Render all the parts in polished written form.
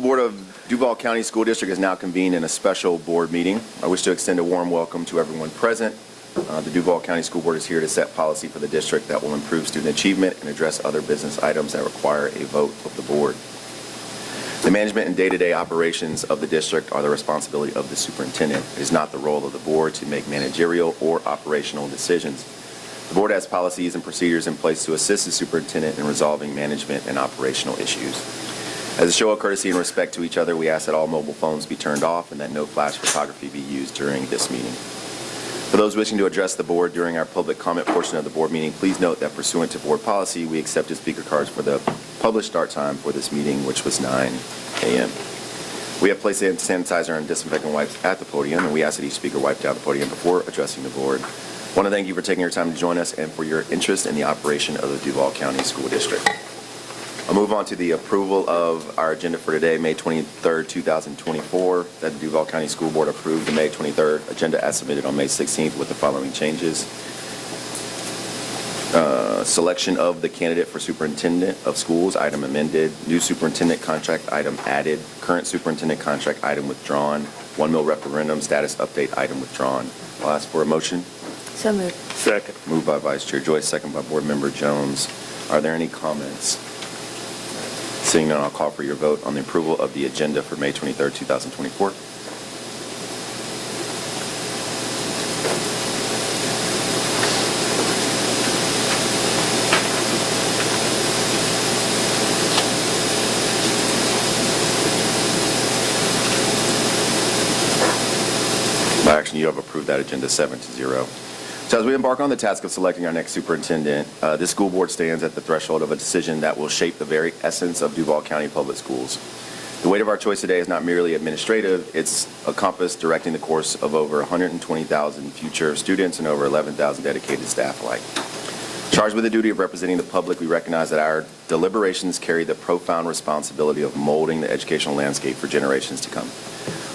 Board of Duval County School District is now convened in a special board meeting. I wish to extend a warm welcome to everyone present. The Duval County School Board is here to set policy for the district that will improve student achievement and address other business items that require a vote of the board. The management and day-to-day operations of the district are the responsibility of the superintendent. It is not the role of the board to make managerial or operational decisions. The board has policies and procedures in place to assist the superintendent in resolving management and operational issues. As a show of courtesy and respect to each other, we ask that all mobile phones be turned off and that no flash photography be used during this meeting. For those wishing to address the board during our public comment portion of the board meeting, please note that pursuant to board policy, we accepted speaker cards for the published start time for this meeting, which was 9 a.m. We have placed hand sanitizer and disinfectant wipes at the podium, and we ask that each speaker wipe down the podium before addressing the board. I want to thank you for taking your time to join us and for your interest in the operation of the Duval County School District. I'll move on to the approval of our agenda for today, May 23rd, 2024, that the Duval County School Board approved the May 23rd agenda as submitted on May 16th with the following changes. Selection of the candidate for superintendent of schools, item amended. New superintendent contract item added. Current superintendent contract item withdrawn. 1 mil referendum status update item withdrawn. I'll ask for a motion. So moved. Second. Moved by Vice Chair Joyce, second by Board Member Jones. Are there any comments? Seeing none, I'll call for your vote on the approval of the agenda for May 23rd, 2024. By action, you have approved that agenda 7-0. So as we embark on the task of selecting our next superintendent, this school board stands at the threshold of a decision that will shape the very essence of Duval County Public Schools. The weight of our choice today is not merely administrative, it's a compass directing the course of over 120,000 future students and over 11,000 dedicated staff alike. Charged with the duty of representing the public, we recognize that our deliberations carry the profound responsibility of molding the educational landscape for generations to come.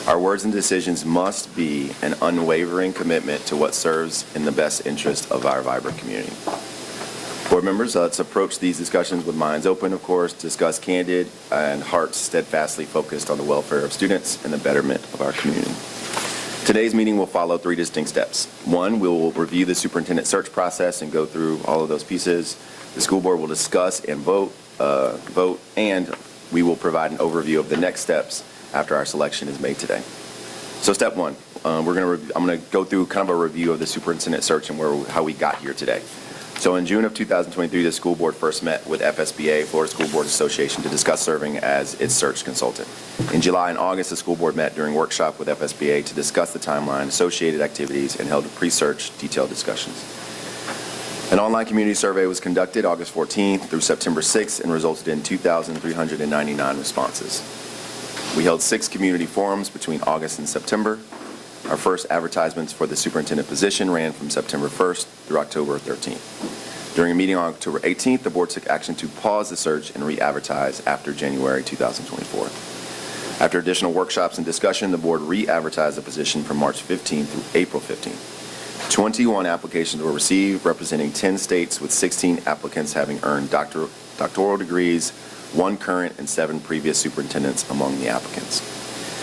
Our words and decisions must be an unwavering commitment to what serves in the best interest of our vibrant community. Board members, let's approach these discussions with minds open, of course, discuss candid and hearts steadfastly focused on the welfare of students and the betterment of our community. Today's meeting will follow 3 distinct steps. 1, we will review the superintendent search process and go through all of those pieces. The school board will discuss and vote, and we will provide an overview of the next steps after our selection is made today. So step 1, I'm going to go through kind of a review of the superintendent search and how we got here today. So in June of 2023, the school board first met with FSBA, Florida School Board Association, to discuss serving as its search consultant. In July and August, the school board met during workshop with FSBA to discuss the timeline, associated activities, and held pre-search detailed discussions. An online community survey was conducted August 14th through September 6th and resulted in 2,399 responses. We held 6 community forums between August and September. Our first advertisements for the superintendent position ran from September 1st through October 13th. During a meeting on October 18th, the board took action to pause the search and re-advertise after January 2024. After additional workshops and discussion, the board re-advertised the position from March 15th through April 15th. 21 applications were received, representing 10 states, with 16 applicants having earned doctoral degrees, 1 current and 7 previous superintendents among the applicants.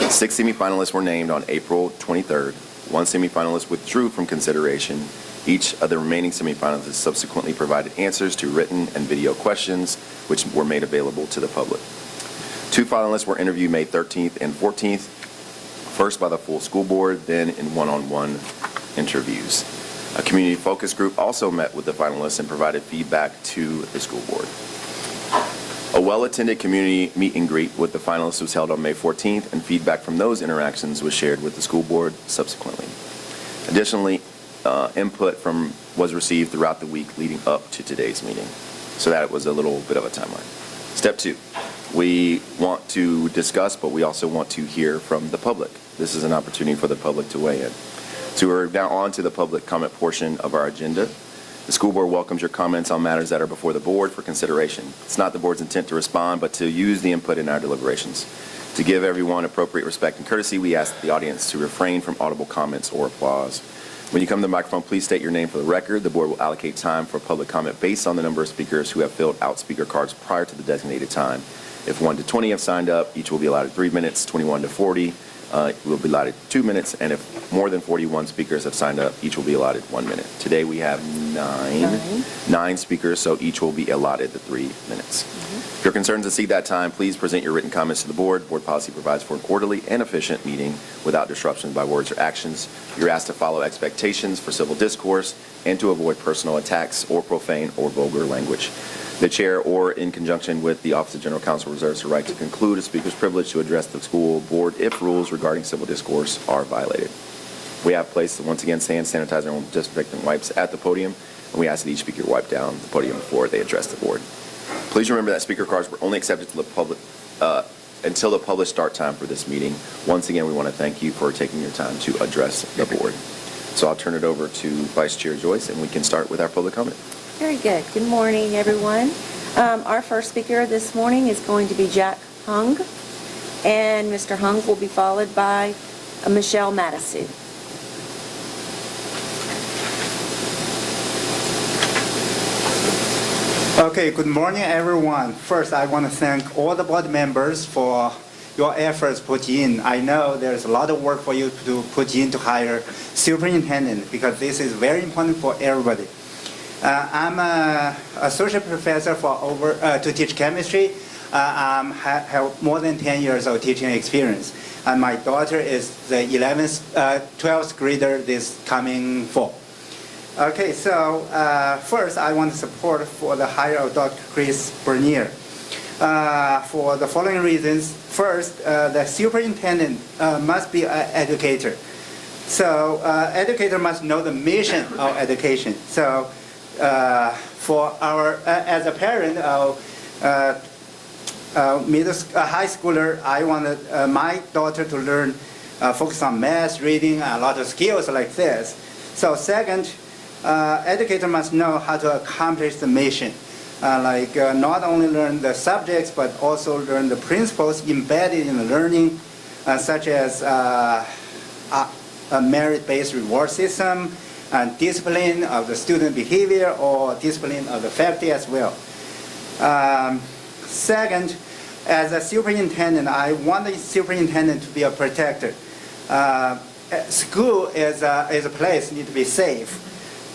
6 semifinalists were named on April 23rd. 1 semifinalist withdrew from consideration. Each of the remaining semifinalists subsequently provided answers to written and video questions, which were made available to the public. 2 finalists were interviewed May 13th and 14th, first by the full school board, then in one-on-one interviews. A community focus group also met with the finalists and provided feedback to the school board. A well-attended community meet and greet with the finalists was held on May 14th, and feedback from those interactions was shared with the school board subsequently. Additionally, input was received throughout the week leading up to today's meeting. So that was a little bit of a timeline. Step 2, we want to discuss, but we also want to hear from the public. This is an opportunity for the public to weigh in. So we're now on to the public comment portion of our agenda. The school board welcomes your comments on matters that are before the board for consideration. It's not the board's intent to respond, but to use the input in our deliberations. To give everyone appropriate respect and courtesy, we ask the audience to refrain from audible comments or applause. When you come to the microphone, please state your name for the record. The board will allocate time for public comment based on the number of speakers who have filled out speaker cards prior to the designated time. If 1 to 20 have signed up, each will be allotted 3 minutes. 21 to 40 will be allotted 2 minutes. And if more than 41 speakers have signed up, each will be allotted 1 minute. Today we have nine speakers, so each will be allotted the 3 minutes. If your concerns exceed that time, please present your written comments to the board. Board policy provides for an orderly and efficient meeting without disruptions by words or actions. You're asked to follow expectations for civil discourse and to avoid personal attacks or profane or vulgar language. The chair, or in conjunction with the Office of General Counsel, reserves the right to conclude a speaker's privilege to address the school board if rules regarding civil discourse are violated. We have placed, once again, hand sanitizer and disinfectant wipes at the podium, and we ask that each speaker wipe down the podium before they address the board. Please remember that speaker cards were only accepted to the public until the published start time for this meeting. Once again, we want to thank you for taking your time to address the board. So I'll turn it over to Vice Chair Joyce, and we can start with our public comment. Very good. Good morning, everyone. Our first speaker this morning is going to be Jack Hung, and Mr. Hung will be followed by Michelle Madisu. Okay, good morning, everyone. First, I want to thank all the board members for your efforts put in. I know there's a lot of work for you to put in to hire superintendent, because this is very important for everybody. I'm an associate professor to teach chemistry. I have more than 10 years of teaching experience. And my daughter is the 12th grader this coming fall. Okay, so first I want to support for the hire of Dr. Chris Bernier for the following reasons. First, the superintendent must be an educator. So educator must know the mission of education. So for our, as a parent of high schooler, I wanted my daughter to learn, focus on math, reading, a lot of skills like this. So second, educator must know how to accomplish the mission. Not only learn the subjects, but also learn the principles embedded in the learning, such as a merit-based reward system, and discipline of the student behavior, or discipline of the faculty as well. Second, as a superintendent, I want the superintendent to be a protector. School is a place need to be safe.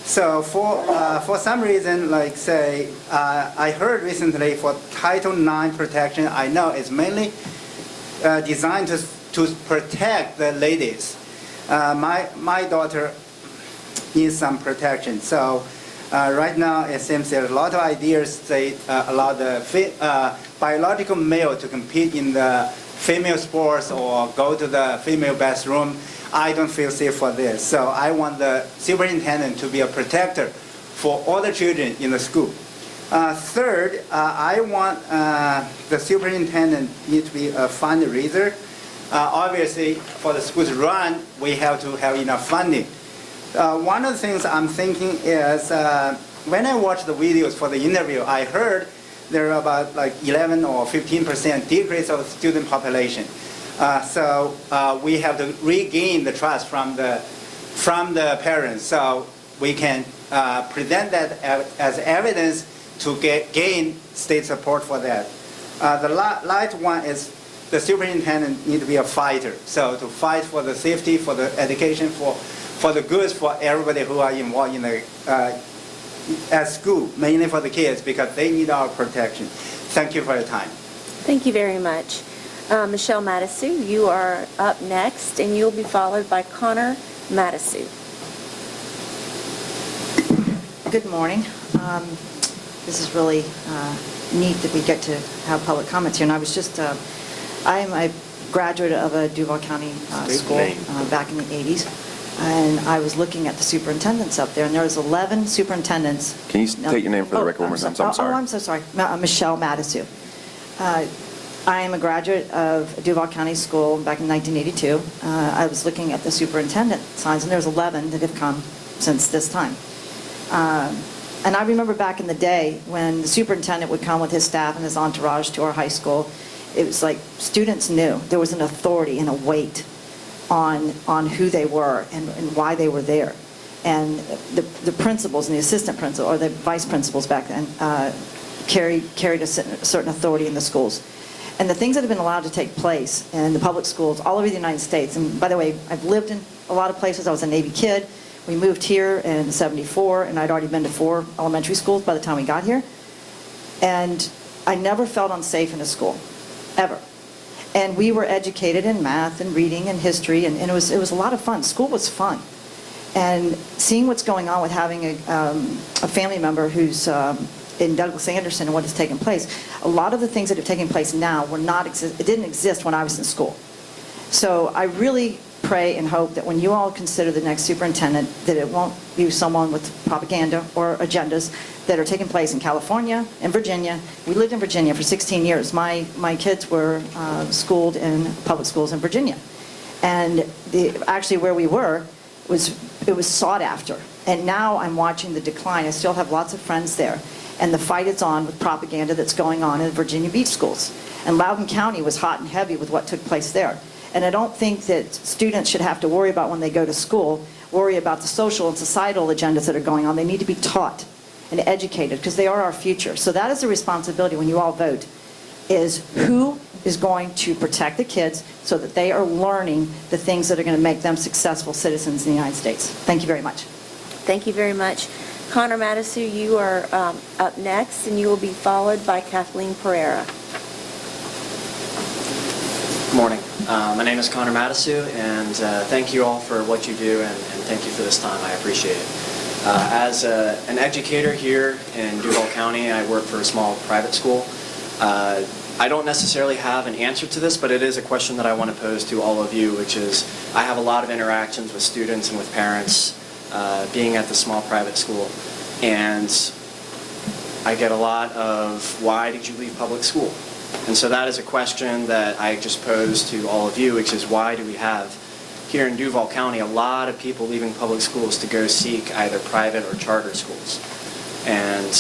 So for some reason, like say, I heard recently for Title IX protection, I know it's mainly designed to protect the ladies. My daughter needs some protection. So right now it seems there's a lot of ideas they allow the biological male to compete in the female sports or go to the female bathroom. I don't feel safe for this. So I want the superintendent to be a protector for all the children in the school. Third, I want the superintendent need to be a fundraiser. Obviously, for the school to run, we have to have enough funding. One of the things I'm thinking is when I watched the videos for the interview, I heard there are about like 11 or 15% decrease of student population. So we have to regain the trust from the parents, so we can present that as evidence to gain state support for that. The light one is the superintendent need to be a fighter, so to fight for the safety, for the education, for the goods for everybody who are involved in the at school, mainly for the kids, because they need our protection. Thank you for your time. Thank you very much. Michelle Madisu, you are up next, and you'll be followed by Connor Madisu. Good morning. This is really neat that we get to have public comments here. And I was just, I am a graduate of a Duval County school back in the 80s. And I was looking at the superintendents up there, and there was 11 superintendents. Can you state your name for the record one more time? I'm sorry. Oh, I'm so sorry. Michelle Madisu. I am a graduate of Duval County School back in 1982. I was looking at the superintendent signs, and there's 11 that have come since this time. And I remember back in the day when the superintendent would come with his staff and his entourage to our high school, it was like students knew there was an authority and a weight on who they were and why they were there. And the principals and the assistant principal, or the vice principals back then, carried a certain authority in the schools. And the things that have been allowed to take place in the public schools all over the United States, and by the way, I've lived in a lot of places. I was a Navy kid. We moved here in '74, and I'd already been to 4 elementary schools by the time we got here. And I never felt unsafe in a school, ever. And we were educated in math and reading and history, and it was a lot of fun. School was fun. And seeing what's going on with having a family member who's in Douglas Anderson and what has taken place, a lot of the things that have taken place now it didn't exist when I was in school. So I really pray and hope that when you all consider the next superintendent, that it won't be someone with propaganda or agendas that are taking place in California and Virginia. We lived in Virginia for 16 years. My kids were schooled in public schools in Virginia. And actually where we were, it was sought after. And now I'm watching the decline. I still have lots of friends there. And the fight is on with propaganda that's going on in the Virginia Beach schools. And Loudoun County was hot and heavy with what took place there. And I don't think that students should have to worry about when they go to school, worry about the social and societal agendas that are going on. They need to be taught and educated because they are our future. So that is the responsibility when you all vote, is who is going to protect the kids so that they are learning the things that are going to make them successful citizens in the United States. Thank you very much. Thank you very much. Connor Matisu, you are up next, and you will be followed by Kathleen Pereira. Good morning. My name is Connor Matisu, and thank you all for what you do, and thank you for this time. I appreciate it. As an educator here in Duval County, I work for a small private school. I don't necessarily have an answer to this, but it is a question that I want to pose to all of you, which is I have a lot of interactions with students and with parents being at the small private school, and I get a lot of, why did you leave public school? And so that is a question that I just posed to all of you, which is why do we have here in Duval County a lot of people leaving public schools to go seek either private or charter schools? And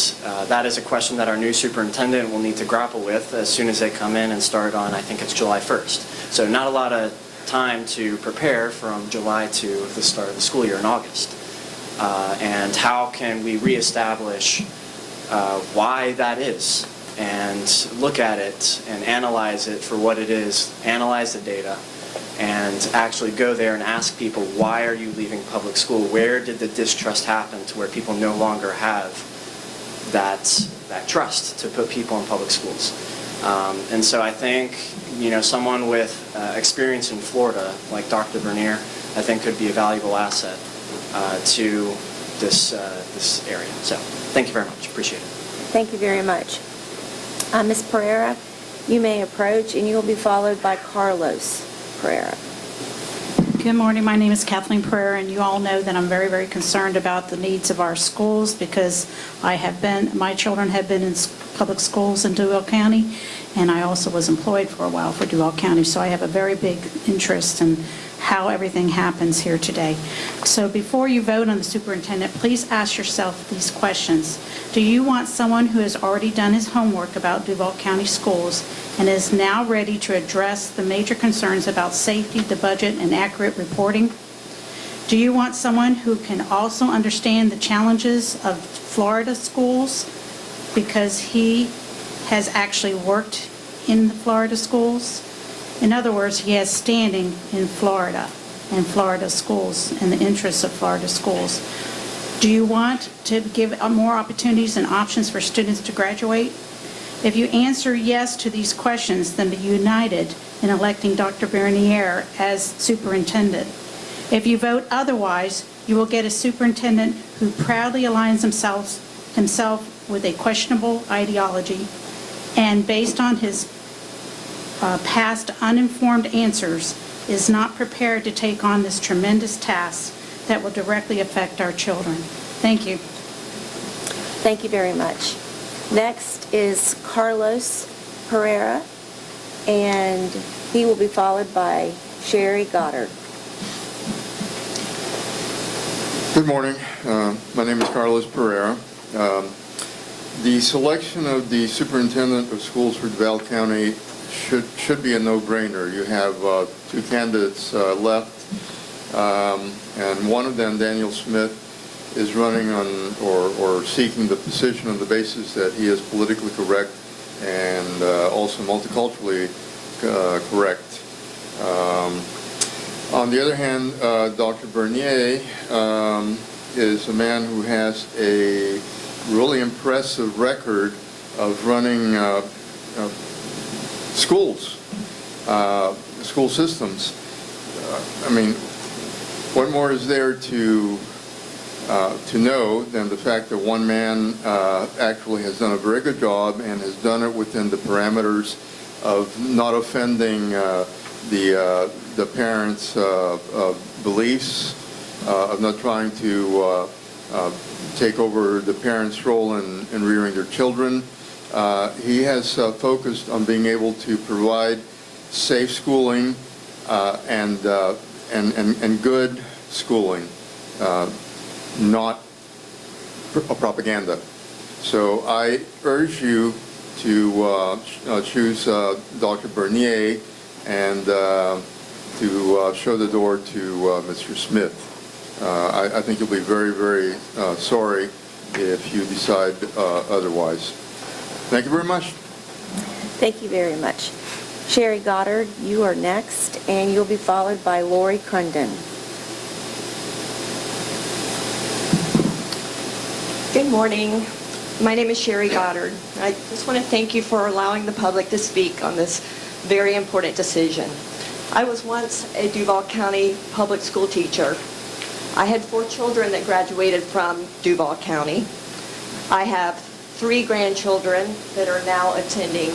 that is a question that our new superintendent will need to grapple with as soon as they come in and start on, I think it's July 1st. So not a lot of time to prepare from July to the start of the school year in August. And how can we reestablish why that is, and look at it and analyze it for what it is, analyze the data, and actually go there and ask people, why are you leaving public school? Where did the distrust happen to where people no longer have that trust to put people in public schools? And so I think, someone with experience in Florida, like Dr. Bernier, I think could be a valuable asset to this area. So thank you very much. Appreciate it. Thank you very much. Ms. Pereira, you may approach, and you will be followed by Carlos Pereira. Good morning. My name is Kathleen Pereira, and you all know that I'm very, very concerned about the needs of our schools because my children have been in public schools in Duval County, and I also was employed for a while for Duval County, so I have a very big interest in how everything happens here today. So before you vote on the superintendent, please ask yourself these questions. Do you want someone who has already done his homework about Duval County schools and is now ready to address the major concerns about safety, the budget, and accurate reporting? Do you want someone who can also understand the challenges of Florida schools because he has actually worked in the Florida schools? In other words, he has standing in Florida and Florida schools and the interests of Florida schools. Do you want to give more opportunities and options for students to graduate? If you answer yes to these questions, then be united in electing Dr. Bernier as superintendent. If you vote otherwise, you will get a superintendent who proudly aligns himself with a questionable ideology and based on his past uninformed answers is not prepared to take on this tremendous task that will directly affect our children. Thank you. Thank you very much. Next is Carlos Pereira, and he will be followed by Sherry Goddard. Good morning. My name is Carlos Pereira. The selection of the superintendent of schools for Duval County should be a no-brainer. You have 2 candidates left, and one of them, Daniel Smith, is running on or seeking the position on the basis that he is politically correct and also multiculturally correct. On the other hand, Dr. Bernier is a man who has a really impressive record of running schools, school systems. I mean, what more is there to know than the fact that one man actually has done a very good job and has done it within the parameters of not offending the parents' beliefs, of not trying to take over the parents' role in rearing their children. He has focused on being able to provide safe schooling and good schooling, not propaganda. So I urge you to choose Dr. Bernier and to show the door to Mr. Smith. I think you'll be very, very sorry if you decide otherwise. Thank you very much. Thank you very much. Sherry Goddard, you are next, and you'll be followed by Lori Crunden. Good morning. My name is Sherry Goddard. I just want to thank you for allowing the public to speak on this very important decision. I was once a Duval County public school teacher. I had 4 children that graduated from Duval County. I have 3 grandchildren that are now attending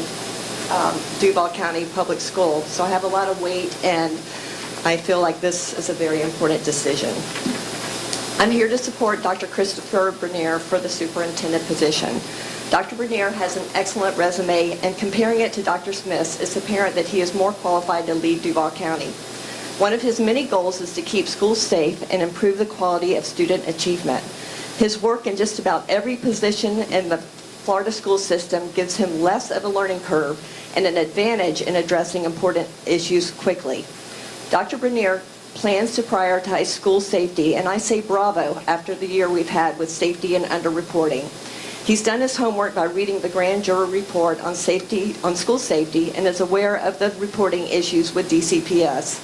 Duval County Public Schools. So I have a lot of weight, and I feel like this is a very important decision. I'm here to support Dr. Christopher Bernier for the superintendent position. Dr. Bernier has an excellent resume, and comparing it to Dr. Smith's, it's apparent that he is more qualified to lead Duval County. One of his many goals is to keep schools safe and improve the quality of student achievement. His work in just about every position in the Florida school system gives him less of a learning curve and an advantage in addressing important issues quickly. Dr. Bernier plans to prioritize school safety, and I say bravo after the year we've had with safety and underreporting. He's done his homework by reading the grand jury report on school safety and is aware of the reporting issues with DCPS.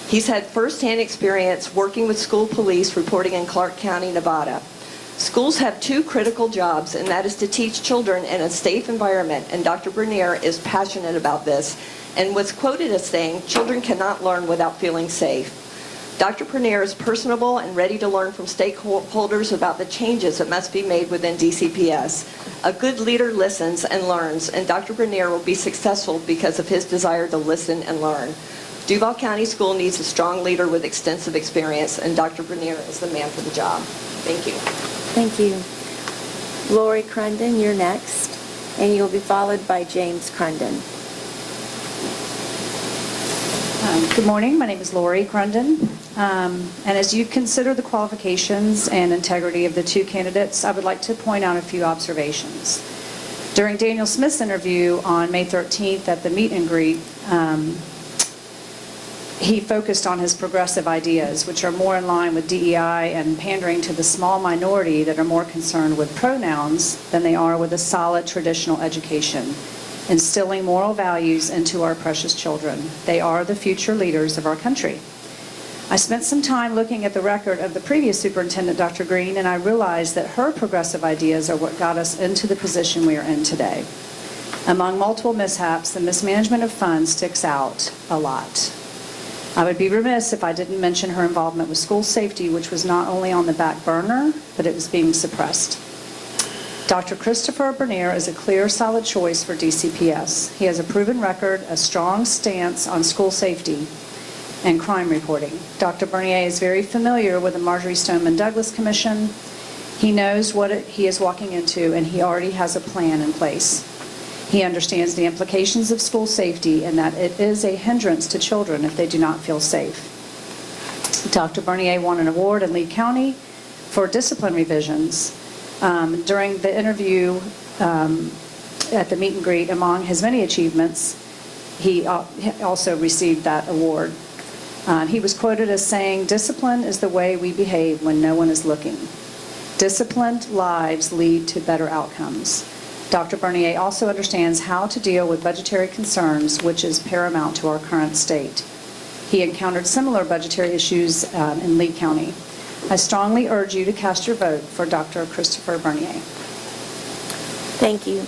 He's had firsthand experience working with school police reporting in Clark County, Nevada. Schools have 2 critical jobs, and that is to teach children in a safe environment, and Dr. Bernier is passionate about this and was quoted as saying, "Children cannot learn without feeling safe." Dr. Bernier is personable and ready to learn from stakeholders about the changes that must be made within DCPS. A good leader listens and learns, and Dr. Bernier will be successful because of his desire to listen and learn. Duval County School needs a strong leader with extensive experience, and Dr. Bernier is the man for the job. Thank you. Thank you. Lori Crunden, you're next, and you'll be followed by James Crunden. Good morning. My name is Lori Crunden. And as you consider the qualifications and integrity of the 2 candidates, I would like to point out a few observations. During Daniel Smith's interview on May 13th at the meet and greet, he focused on his progressive ideas, which are more in line with DEI and pandering to the small minority that are more concerned with pronouns than they are with a solid traditional education, instilling moral values into our precious children. They are the future leaders of our country. I spent some time looking at the record of the previous superintendent, Dr. Green, and I realized that her progressive ideas are what got us into the position we are in today. Among multiple mishaps, the mismanagement of funds sticks out a lot. I would be remiss if I didn't mention her involvement with school safety, which was not only on the back burner, but it was being suppressed. Dr. Christopher Bernier is a clear, solid choice for DCPS. He has a proven record, a strong stance on school safety and crime reporting. Dr. Bernier is very familiar with the Marjorie Stoneman Douglas Commission. He knows what he is walking into, and he already has a plan in place. He understands the implications of school safety and that it is a hindrance to children if they do not feel safe. Dr. Bernier won an award in Lee County for discipline revisions. During the interview at the meet and greet, among his many achievements, he also received that award. He was quoted as saying, "Discipline is the way we behave when no one is looking. Disciplined lives lead to better outcomes." Dr. Bernier also understands how to deal with budgetary concerns, which is paramount to our current state. He encountered similar budgetary issues in Lee County. I strongly urge you to cast your vote for Dr. Christopher Bernier. Thank you.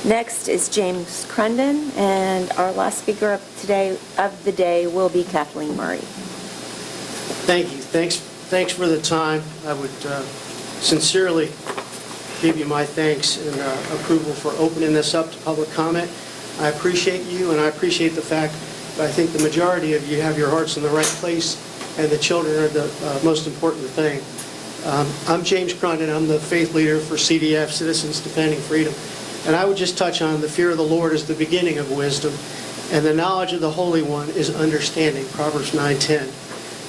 Next is James Crunden, and our last speaker of the day will be Kathleen Murray. Thank you. Thanks for the time. I would sincerely give you my thanks and approval for opening this up to public comment. I appreciate you, and I appreciate the fact that I think the majority of you have your hearts in the right place, and the children are the most important thing. I'm James Crunden. I'm the faith leader for CDF, Citizens Defending Freedom. And I would just touch on the fear of the Lord is the beginning of wisdom, and the knowledge of the Holy One is understanding, Proverbs 9:10.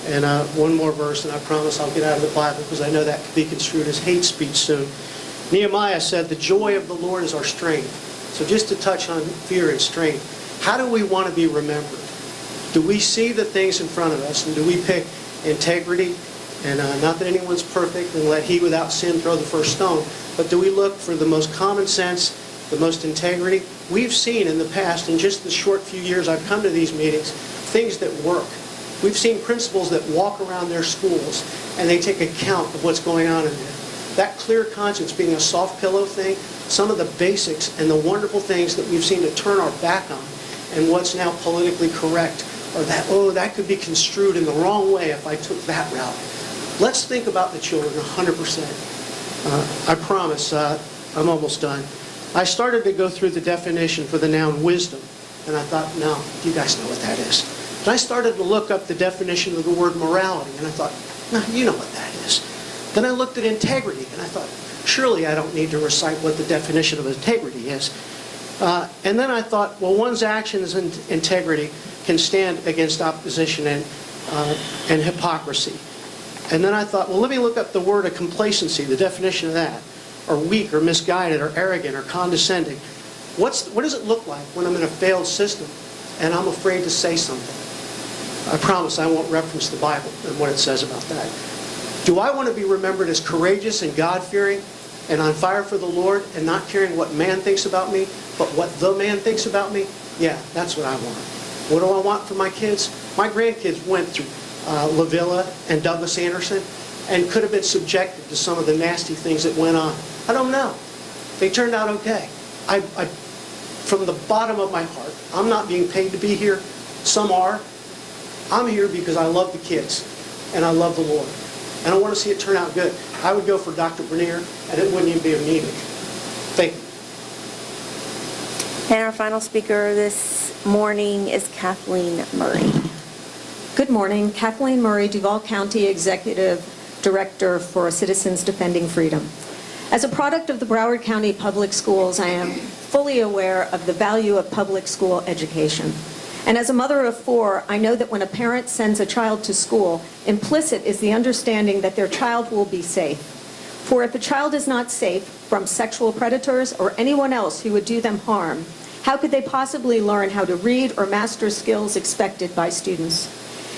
And one more verse, and I promise I'll get out of the Bible because I know that could be construed as hate speech soon. Nehemiah said, the joy of the Lord is our strength. So just to touch on fear and strength, how do we want to be remembered? Do we see the things in front of us, and do we pick integrity? And not that anyone's perfect, and let he without sin throw the first stone, but do we look for the most common sense, the most integrity? We've seen in the past, in just the short few years I've come to these meetings, things that work. We've seen principals that walk around their schools and they take account of what's going on in there. That clear conscience being a soft pillow thing, some of the basics and the wonderful things that we've seen to turn our back on, and what's now politically correct, or that, oh, that could be construed in the wrong way if I took that route. Let's think about the children 100%. I promise, I'm almost done. I started to go through the definition for the noun wisdom, and I thought, no, you guys know what that is. And I started to look up the definition of the word morality, and I thought, no, you know what that is. Then I looked at integrity, and I thought, surely I don't need to recite what the definition of integrity is. And then I thought, well, one's actions and integrity can stand against opposition and hypocrisy. And then I thought, well, let me look up the word of complacency, the definition of that, or weak, or misguided, or arrogant, or condescending. What does it look like when I'm in a failed system and I'm afraid to say something? I promise I won't reference the Bible and what it says about that. Do I want to be remembered as courageous and God-fearing and on fire for the Lord and not caring what man thinks about me, but what the man thinks about me? Yeah, that's what I want. What do I want for my kids? My grandkids went through La Villa and Douglas Anderson and could have been subjected to some of the nasty things that went on. I don't know. They turned out okay. From the bottom of my heart, I'm not being paid to be here. Some are. I'm here because I love the kids and I love the Lord. And I want to see it turn out good. I would go for Dr. Bernier, and it wouldn't even be a meeting. Thank you. And our final speaker this morning is Kathleen Murray. Good morning. Kathleen Murray, Duval County Executive Director for Citizens Defending Freedom. As a product of the Broward County Public Schools, I am fully aware of the value of public school education. And as a mother of 4, I know that when a parent sends a child to school, implicit is the understanding that their child will be safe. For if a child is not safe from sexual predators or anyone else who would do them harm, how could they possibly learn how to read or master skills expected by students?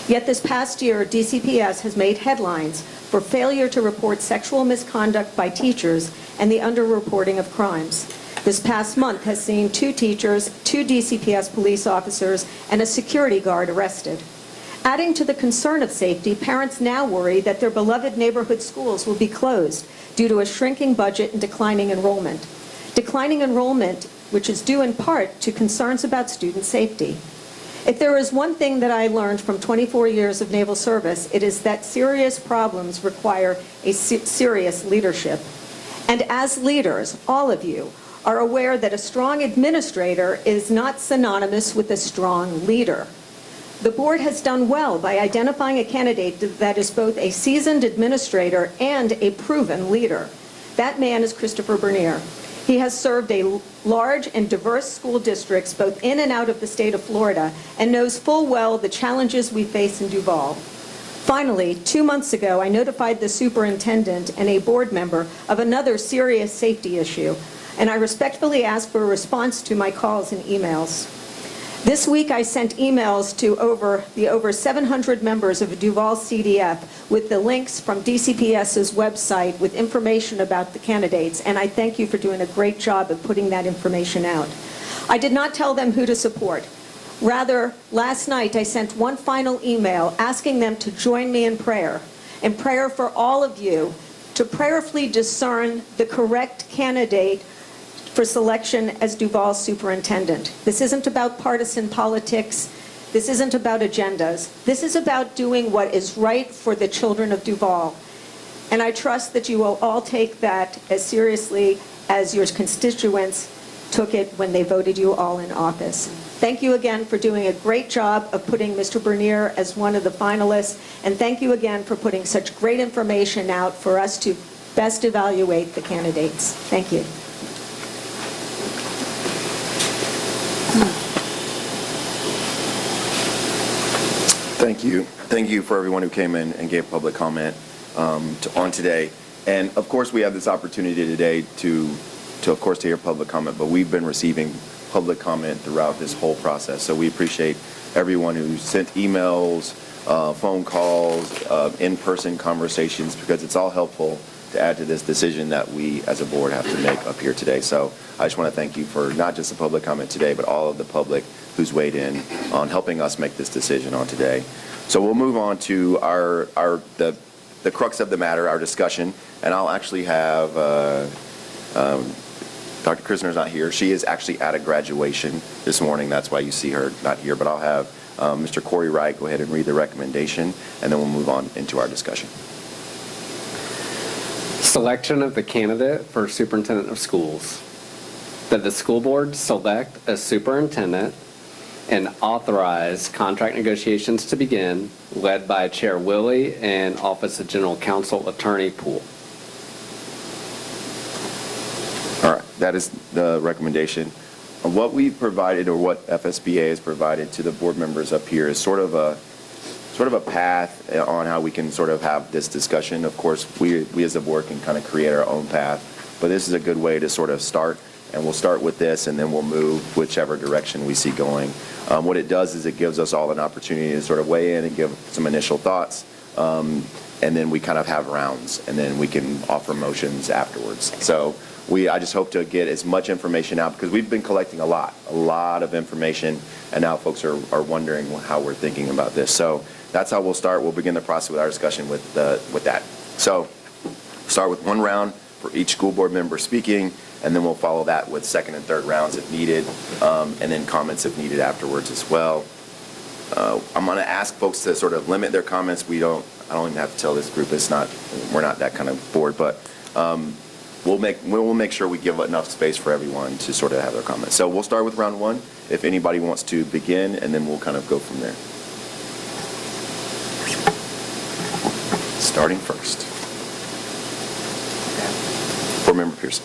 Yet this past year, DCPS has made headlines for failure to report sexual misconduct by teachers and the underreporting of crimes. This past month has seen 2 teachers, 2 DCPS police officers, and a security guard arrested. Adding to the concern of safety, parents now worry that their beloved neighborhood schools will be closed due to a shrinking budget and declining enrollment. Declining enrollment, which is due in part to concerns about student safety. If there is one thing that I learned from 24 years of naval service, it is that serious problems require a serious leadership. And as leaders, all of you are aware that a strong administrator is not synonymous with a strong leader. The board has done well by identifying a candidate that is both a seasoned administrator and a proven leader. That man is Christopher Bernier. He has served a large and diverse school districts both in and out of the state of Florida and knows full well the challenges we face in Duval. Finally, 2 months ago, I notified the superintendent and a board member of another serious safety issue, and I respectfully ask for a response to my calls and emails. This week, I sent emails to over 700 members of Duval CDF with the links from DCPS's website with information about the candidates, and I thank you for doing a great job of putting that information out. I did not tell them who to support. Rather, last night, I sent one final email asking them to join me in prayer for all of you to prayerfully discern the correct candidate for selection as Duval superintendent. This isn't about partisan politics. This isn't about agendas. This is about doing what is right for the children of Duval. And I trust that you will all take that as seriously as your constituents took it when they voted you all in office. Thank you again for doing a great job of putting Mr. Bernier as one of the finalists, and thank you again for putting such great information out for us to best evaluate the candidates. Thank you. Thank you. Thank you for everyone who came in and gave public comment on today. And of course, we have this opportunity today to of course, to hear public comment, but we've been receiving public comment throughout this whole process. So we appreciate everyone who sent emails, phone calls, in-person conversations, because it's all helpful to add to this decision that we as a board have to make up here today. So I just want to thank you for not just the public comment today, but all of the public who's weighed in on helping us make this decision on today. So we'll move on to the crux of the matter, our discussion, and I'll actually have Dr. Krisner's not here. She is actually at a graduation this morning. That's why you see her not here. But I'll have Mr. Corey Wright go ahead and read the recommendation, and then we'll move on into our discussion. Selection of the candidate for superintendent of schools. That the school board select a superintendent and authorize contract negotiations to begin, led by Chair Willie and Office of General Counsel Attorney Poole. All right, that is the recommendation. What we've provided, or what FSBA has provided to the board members up here, is sort of a path on how we can sort of have this discussion. Of course, we as a board can kind of create our own path, but this is a good way to sort of start, and we'll start with this, and then we'll move whichever direction we see going. What it does is it gives us all an opportunity to sort of weigh in and give some initial thoughts, and then we kind of have rounds, and then we can offer motions afterwards. So I just hope to get as much information out, because we've been collecting a lot of information, and now folks are wondering how we're thinking about this. So that's how we'll start. We'll begin the process with our discussion with that. So start with one round for each school board member speaking, and then we'll follow that with second and third rounds if needed, and then comments if needed afterwards as well. I'm going to ask folks to sort of limit their comments. I don't even have to tell this group we're not that kind of board, but we'll make sure we give enough space for everyone to sort of have their comments. So we'll start with round one, if anybody wants to begin, and then we'll kind of go from there. Starting first. Board Member Pearson.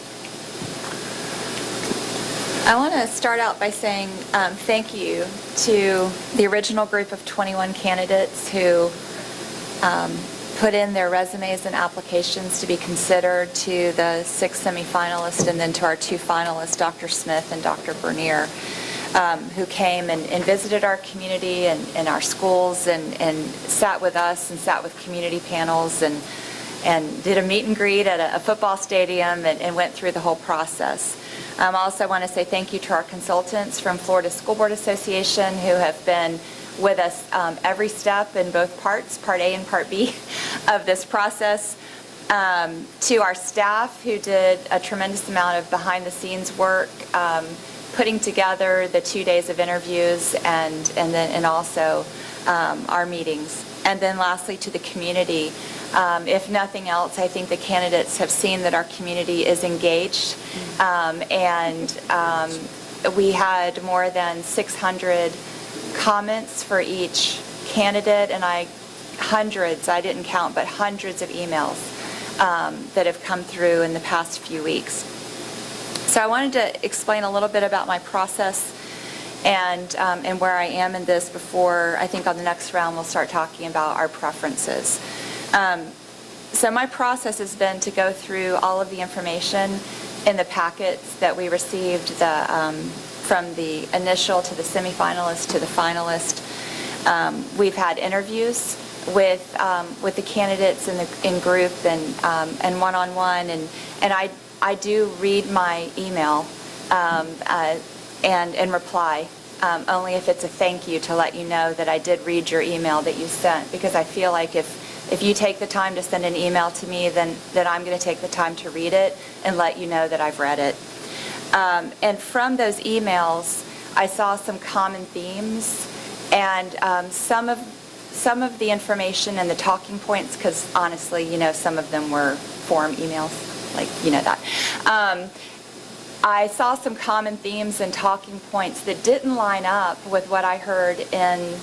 I want to start out by saying thank you to the original group of 21 candidates who put in their resumes and applications to be considered, to the 6 semifinalists, and then to our 2 finalists, Dr. Smith and Dr. Bernier, who came and visited our community and our schools and sat with us and sat with community panels and did a meet and greet at a football stadium and went through the whole process. I also want to say thank you to our consultants from Florida School Board Association who have been with us every step in both parts, Part A and Part B of this process. To our staff who did a tremendous amount of behind-the-scenes work, putting together the 2 days of interviews and also our meetings. And then lastly, to the community. If nothing else, I think the candidates have seen that our community is engaged, and we had more than 600 comments for each candidate, and hundreds, I didn't count, but hundreds of emails that have come through in the past few weeks. So I wanted to explain a little bit about my process and where I am in this before, I think on the next round we'll start talking about our preferences. So my process has been to go through all of the information in the packets that we received, the from the initial to the semifinalist to the finalist. We've had interviews with the candidates in group and one-on-one, and I do read my email and reply, only if it's a thank you to let you know that I did read your email that you sent, because I feel like if you take the time to send an email to me, then I'm going to take the time to read it and let you know that I've read it. And from those emails, I saw some common themes, and some of the information and the talking points, because honestly, some of them were form emails, like, that. I saw some common themes and talking points that didn't line up with what I heard in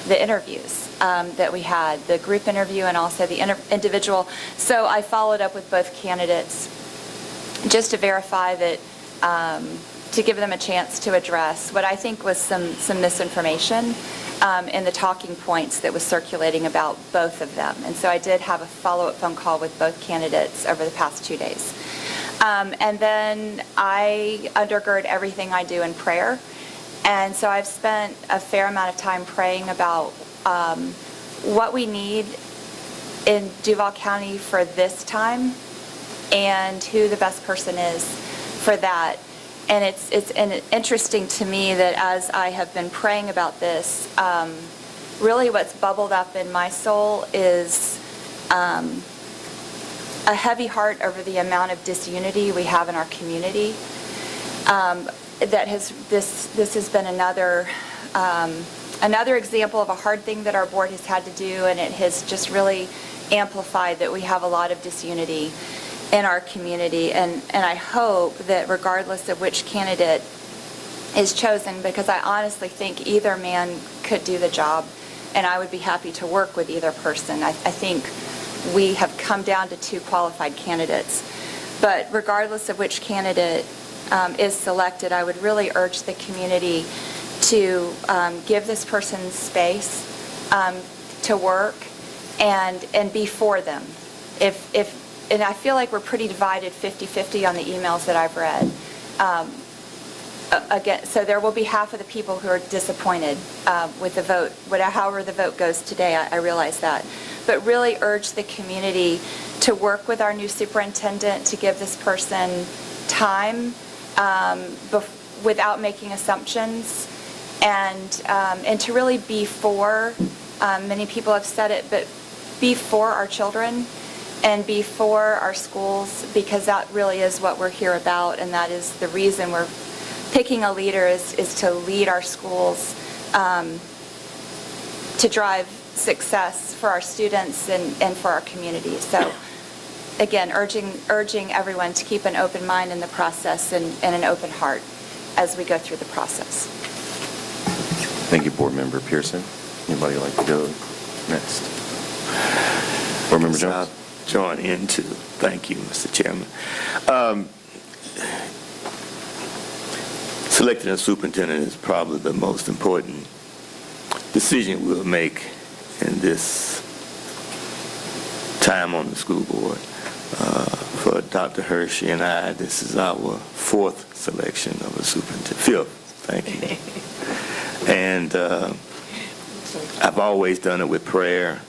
the interviews that we had, the group interview and also the individual. So I followed up with both candidates just to verify that, to give them a chance to address what I think was some misinformation in the talking points that was circulating about both of them. And so I did have a follow-up phone call with both candidates over the past 2 days. And then I undergird everything I do in prayer. And so I've spent a fair amount of time praying about what we need in Duval County for this time and who the best person is for that. And it's interesting to me that as I have been praying about this, really what's bubbled up in my soul is a heavy heart over the amount of disunity we have in our community. This has been another example of a hard thing that our board has had to do, and it has just really amplified that we have a lot of disunity in our community. And I hope that regardless of which candidate is chosen, because I honestly think either man could do the job, and I would be happy to work with either person. I think we have come down to 2 qualified candidates. But regardless of which candidate is selected, I would really urge the community to give this person space to work and be for them. And I feel like we're pretty divided 50-50 on the emails that I've read. Again, so there will be half of the people who are disappointed with the vote, however the vote goes today. I realize that. But really urge the community to work with our new superintendent to give this person time without making assumptions, and to really be for, many people have said it, but be for our children and be for our schools, because that really is what we're here about, and that is the reason we're picking a leader is to lead our schools to drive success for our students and for our community. So again, urging everyone to keep an open mind in the process and an open heart as we go through the process. Thank you, Board Member Pearson. Anybody like to go next? Board Member Jones? Join in too. Thank you, Mr. Chairman. Selecting a superintendent is probably the most important decision we'll make in this time on the school board. For Dr. Hershey and I, this is our 4th selection of a superintendent. 5th, thank you. And I've always done it with prayer,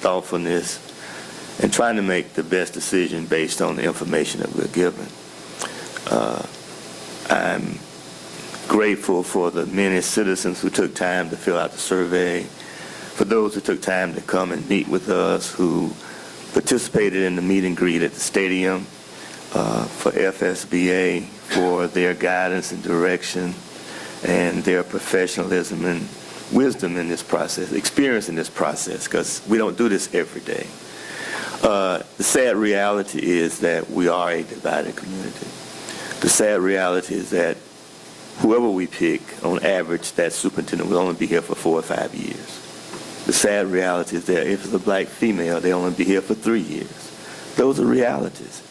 thoughtfulness, and trying to make the best decision based on the information that we're given. I'm grateful for the many citizens who took time to fill out the survey, for those who took time to come and meet with us, who participated in the meet and greet at the stadium, for FSBA, for their guidance and direction, and their professionalism and wisdom in this process, experience in this process, because we don't do this every day. The sad reality is that we are a divided community. The sad reality is that whoever we pick, on average, that superintendent will only be here for 4 or 5 years. The sad reality is that if it's a black female, they'll only be here for 3 years. Those are realities.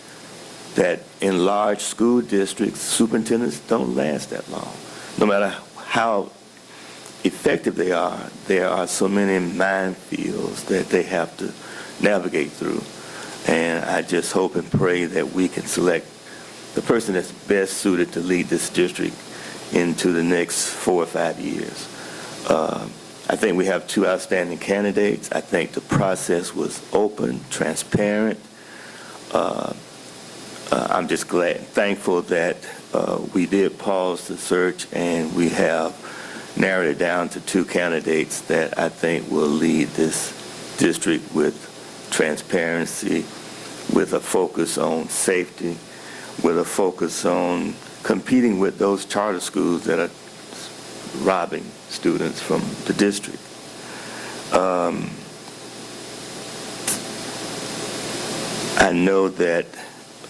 That in large school districts, superintendents don't last that long. No matter how effective they are, there are so many minefields that they have to navigate through. And I just hope and pray that we can select the person that's best suited to lead this district into the next 4 or 5 years. I think we have 2 outstanding candidates. I think the process was open, transparent. I'm just thankful that we did pause the search, and we have narrowed it down to 2 candidates that I think will lead this district with transparency, with a focus on safety, with a focus on competing with those charter schools that are robbing students from the district. I know that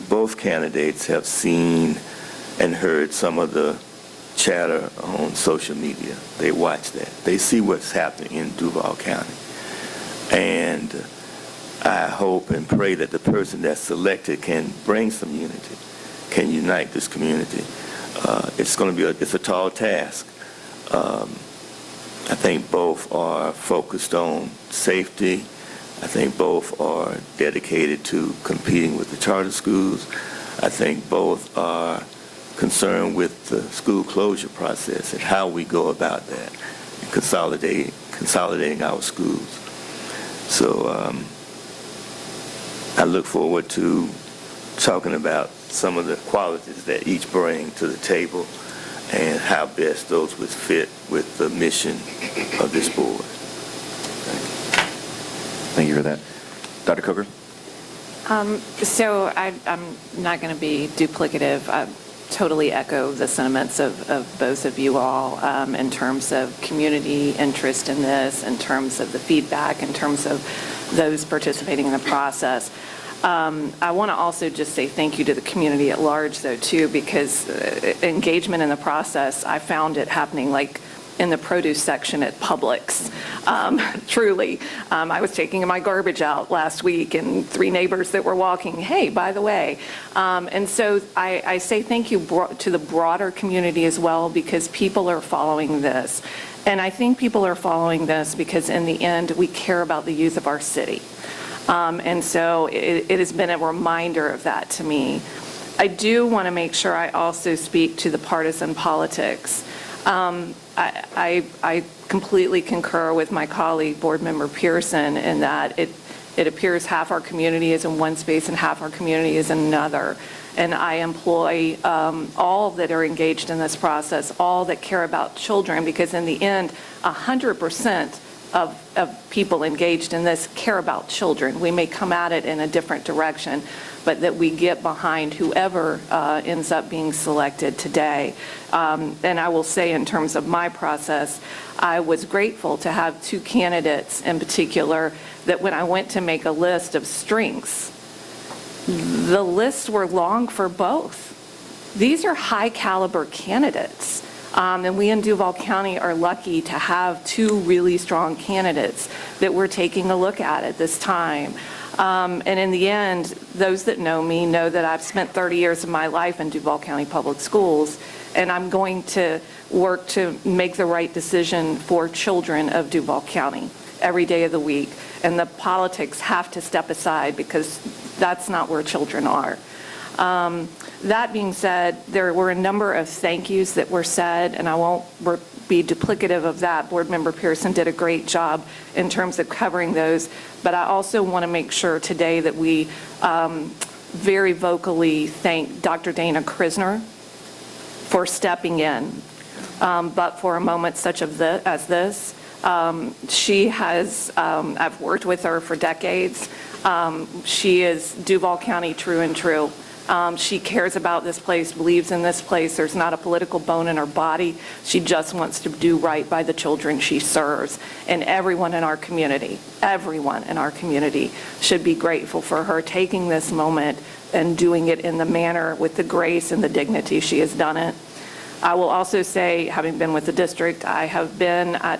both candidates have seen and heard some of the chatter on social media. They watch that. They see what's happening in Duval County. And I hope and pray that the person that's selected can bring some unity, can unite this community. It's going to be it's a tall task. I think both are focused on safety. I think both are dedicated to competing with the charter schools. I think both are concerned with the school closure process and how we go about that, and consolidating our schools. So I look forward to talking about some of the qualities that each bring to the table and how best those would fit with the mission of this board. Thank you for that. Dr. Coker? So I'm not going to be duplicative. I totally echo the sentiments of both of you all in terms of community interest in this, in terms of the feedback, in terms of those participating in the process. I want to also just say thank you to the community at large, though, too, because engagement in the process, I found it happening like in the produce section at Publix. Truly. I was taking my garbage out last week, and 3 neighbors that were walking, hey, by the way. And so I say thank you to the broader community as well, because people are following this. And I think people are following this because in the end, we care about the youth of our city. And so it has been a reminder of that to me. I do want to make sure I also speak to the partisan politics. I completely concur with my colleague, Board Member Pearson, in that it appears half our community is in one space and half our community is in another. And I employ all that are engaged in this process, all that care about children, because in the end, 100% of people engaged in this care about children. We may come at it in a different direction, but that we get behind whoever ends up being selected today. And I will say, in terms of my process, I was grateful to have 2 candidates in particular that when I went to make a list of strengths, the lists were long for both. These are high caliber candidates. And we in Duval County are lucky to have 2 really strong candidates that we're taking a look at this time. And in the end, those that know me know that I've spent 30 years of my life in Duval County Public Schools, and I'm going to work to make the right decision for children of Duval County every day of the week. And the politics have to step aside, because that's not where children are. That being said, there were a number of thank yous that were said, and I won't be duplicative of that. Board Member Pearson did a great job in terms of covering those, but I also want to make sure today that we very vocally thank Dr. Dana Krisner for stepping in. But for a moment such as this, she has, I've worked with her for decades. She is Duval County true and true. She cares about this place, believes in this place. There's not a political bone in her body. She just wants to do right by the children she serves. And everyone in our community should be grateful for her taking this moment and doing it in the manner, with the grace and the dignity she has done it. I will also say, having been with the district, I have been at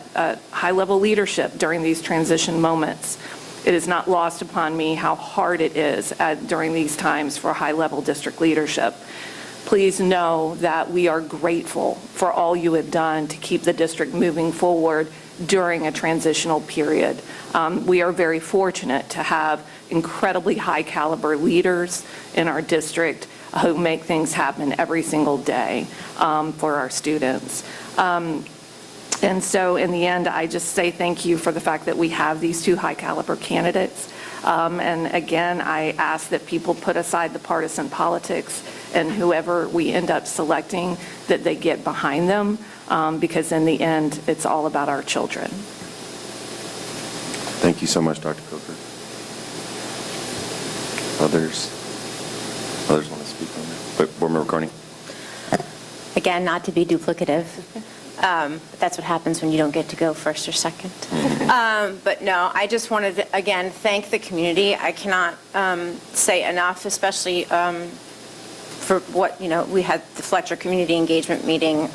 high-level leadership during these transition moments. It is not lost upon me how hard it is during these times for high-level district leadership. Please know that we are grateful for all you have done to keep the district moving forward during a transitional period. We are very fortunate to have incredibly high-caliber leaders in our district who make things happen every single day for our students. And so in the end, I just say thank you for the fact that we have these two high caliber candidates. And again, I ask that people put aside the partisan politics, and whoever we end up selecting, that they get behind them, because in the end, it's all about our children. Thank you so much, Dr. Coker. Others want to speak on that? Wait, Board Member Carney. Again, not to be duplicative, but that's what happens when you don't get to go first or second. But no, I just wanted to, again, thank the community. I cannot say enough, especially for what, we had the Fletcher Community Engagement meeting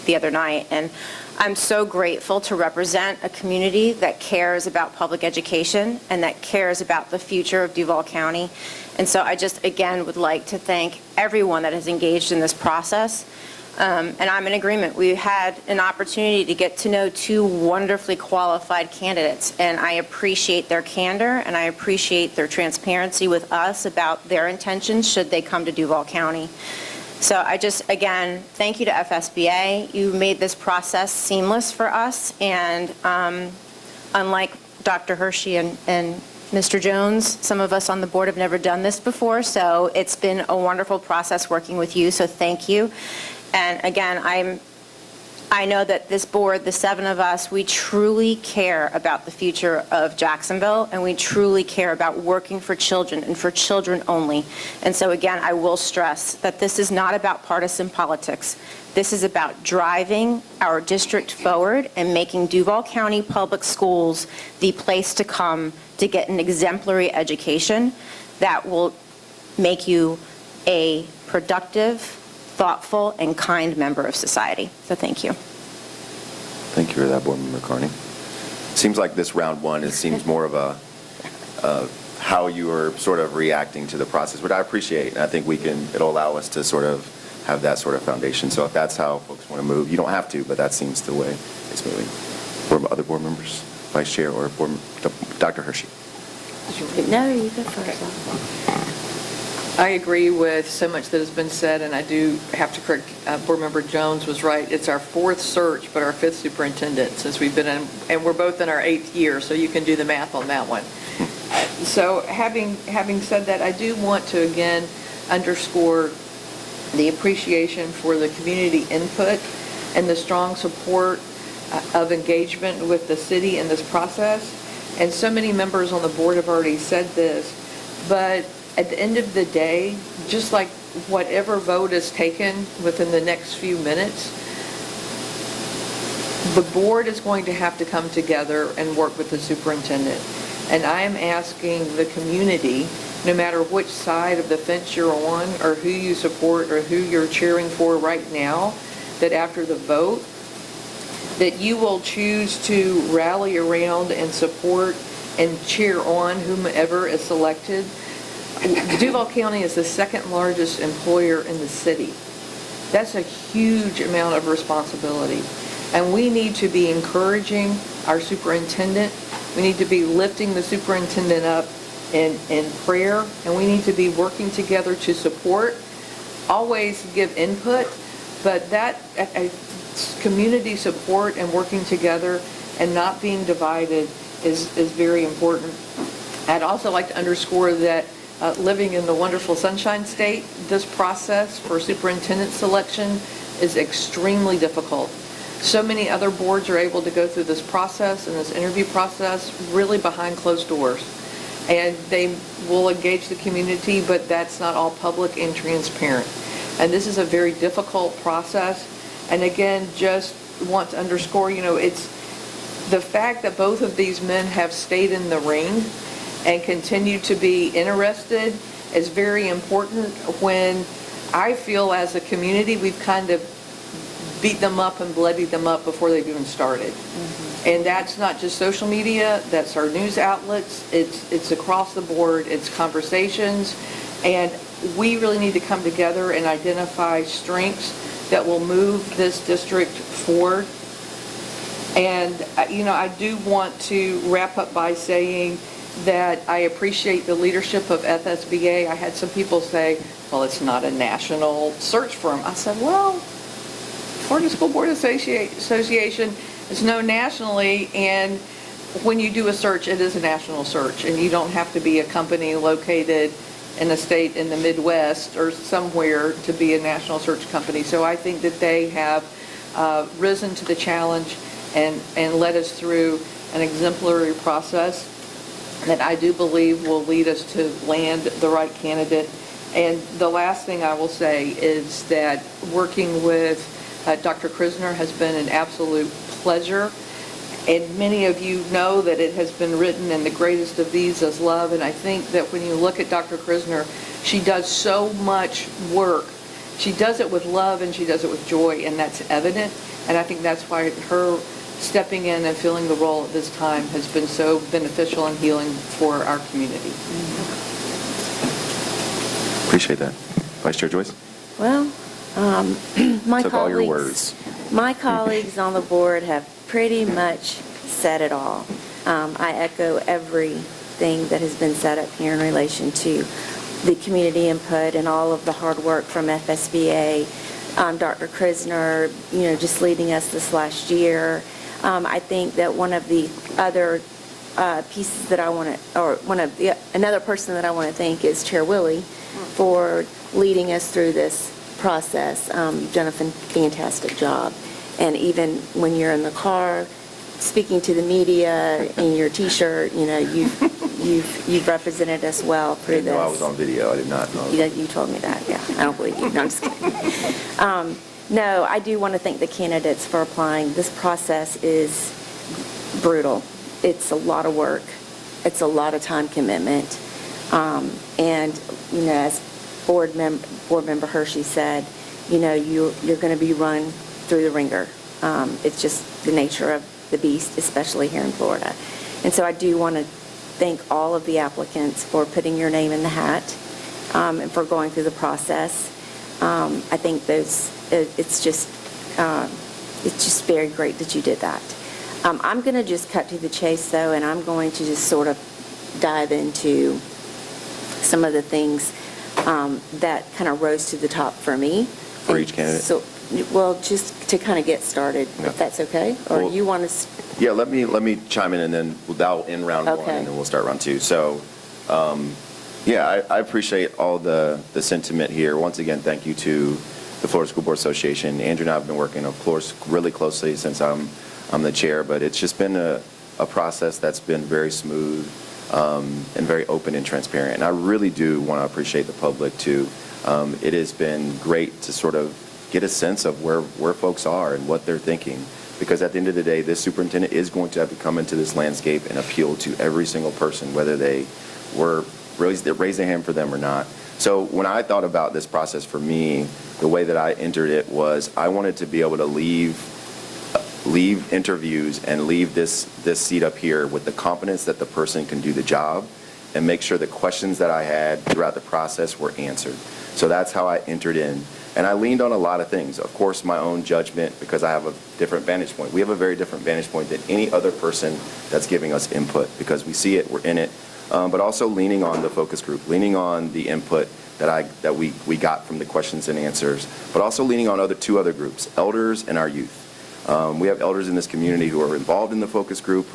the other night, and I'm so grateful to represent a community that cares about public education and that cares about the future of Duval County. And so I just, again, would like to thank everyone that has engaged in this process. And I'm in agreement. We had an opportunity to get to know two wonderfully qualified candidates, and I appreciate their candor and I appreciate their transparency with us about their intentions should they come to Duval County. So I just, again, thank you to FSBA. You made this process seamless for us, and unlike Dr. Hershey and Mr. Jones, some of us on the board have never done this before, so it's been a wonderful process working with you, so thank you. And again, I know that this board, the 7 of us, we truly care about the future of Jacksonville, and we truly care about working for children and for children only. And so again, I will stress that this is not about partisan politics. This is about driving our district forward and making Duval County Public Schools the place to come to get an exemplary education that will make you a productive, thoughtful, and kind member of society. So thank you. Thank you for that, Board Member Carney. Seems like this round one, it seems more of a how you are sort of reacting to the process, which I appreciate. And I think it'll allow us to sort of have that sort of foundation. So if that's how folks want to move, you don't have to, but that seems the way it's moving. Other board members, Vice Chair, or Dr. Hershey. No, you go first. I agree with so much that has been said, and I do have to correct, Board Member Jones was right. It's our 4th search, but our 5th superintendent since we've been in, and we're both in our 8th year, so you can do the math on that one. So having said that, I do want to again underscore the appreciation for the community input and the strong support of engagement with the city in this process. And so many members on the board have already said this, but at the end of the day, just like whatever vote is taken within the next few minutes, the board is going to have to come together and work with the superintendent. And I am asking the community, no matter which side of the fence you're on or who you support or who you're cheering for right now, that after the vote, that you will choose to rally around and support and cheer on whomever is selected. Duval County is the 2nd largest employer in the city. That's a huge amount of responsibility. And we need to be encouraging our superintendent. We need to be lifting the superintendent up in prayer, and we need to be working together to support, always give input, but that community support and working together and not being divided is very important. I'd also like to underscore that living in the wonderful Sunshine State, this process for superintendent selection is extremely difficult. So many other boards are able to go through this process and this interview process really behind closed doors. And they will engage the community, but that's not all public and transparent. And this is a very difficult process. And again, just want to underscore, it's the fact that both of these men have stayed in the ring and continue to be interested is very important when I feel as a community we've kind of beat them up and bloodied them up before they've even started. Mm-hmm. And that's not just social media, that's our news outlets, it's across the board, it's conversations, and we really need to come together and identify strengths that will move this district forward. And I do want to wrap up by saying that I appreciate the leadership of FSBA. I had some people say, well, it's not a national search firm. I said, well, Florida School Board Association is known nationally, and when you do a search, it is a national search, and you don't have to be a company located in a state in the Midwest or somewhere to be a national search company. So I think that they have risen to the challenge and led us through an exemplary process that I do believe will lead us to land the right candidate. And the last thing I will say is that working with Dr. Krisner has been an absolute pleasure. And many of you know that it has been written, and the greatest of these is love. And I think that when you look at Dr. Krisner, she does so much work. She does it with love and she does it with joy, and that's evident. And I think that's why her stepping in and filling the role at this time has been so beneficial and healing for our community. Appreciate that. Vice Chair Joyce? Well, my Took all your colleagues, words. my colleagues on the board have pretty much said it all. I echo everything that has been said up here in relation to the community input and all of the hard work from FSBA, Dr. Krisner, just leading us this last year. I think that one of the other pieces that I want to, or another person that I want to thank is Chair Willie for leading us through this process. You've done a fantastic job. And even when you're in the car, speaking to the media in your T-shirt, you've represented us well through this. I didn't know I was on video. I did not know. You told me that, yeah. I don't believe you. No, I'm just kidding. No, I do want to thank the candidates for applying. This process is brutal. It's a lot of work. It's a lot of time commitment. And, as board member Hershey said, you're going to be run through the ringer. It's just the nature of the beast, especially here in Florida. And so I do want to thank all of the applicants for putting your name in the hat and for going through the process. I think it's just very great that you did that. I'm going to just cut to the chase, though, and I'm going to just sort of dive into some of the things that kind of rose to the top for me. For each candidate? So, well, just to kind of get started, if that's okay? Or Well, you want to... Yeah, let me chime in, and then that'll end round one, Okay. and then we'll start round two. So, I appreciate all the sentiment here. Once again, thank you to the Florida School Board Association. Andrew and I have been working, of course, really closely since I'm the chair, but it's just been a process that's been very smooth and very open and transparent. And I really do want to appreciate the public, too. It has been great to sort of get a sense of where folks are and what they're thinking. Because at the end of the day, this superintendent is going to have to come into this landscape and appeal to every single person, whether they raised their hand for them or not. So when I thought about this process for me, the way that I entered it was I wanted to be able to leave interviews and leave this seat up here with the confidence that the person can do the job and make sure the questions that I had throughout the process were answered. So that's how I entered in. And I leaned on a lot of things. Of course, my own judgment, because I have a different vantage point. We have a very different vantage point than any other person that's giving us input, because we see it, we're in it. But also leaning on the focus group, leaning on the input that we got from the questions and answers, but also leaning on two other groups, elders and our youth. We have elders in this community who are involved in the focus group,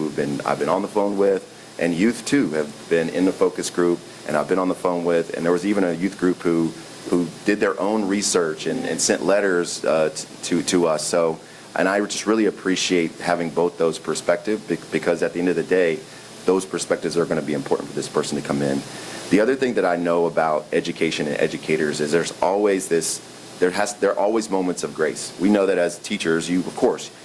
I've been on the phone with, and youth too have been in the focus group, and I've been on the phone with, and there was even a youth group who did their own research and sent letters to us. So, and I just really appreciate having both those perspectives, because at the end of the day, those perspectives are going to be important for this person to come in. The other thing that I know about education and educators is there are always moments of grace. We know that as teachers, you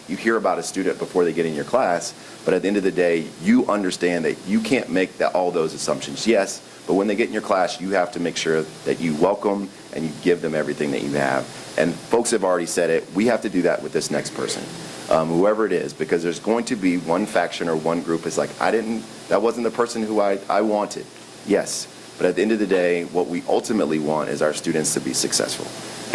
hear about a student before they get in your class, but at the end of the day, you understand that you can't make all those assumptions. Yes, but when they get in your class, you have to make sure that you welcome and you give them everything that you have. And folks have already said it, we have to do that with this next person, whoever it is, because there's going to be one faction or one group is like, that wasn't the person who I wanted. Yes, but at the end of the day, what we ultimately want is our students to be successful.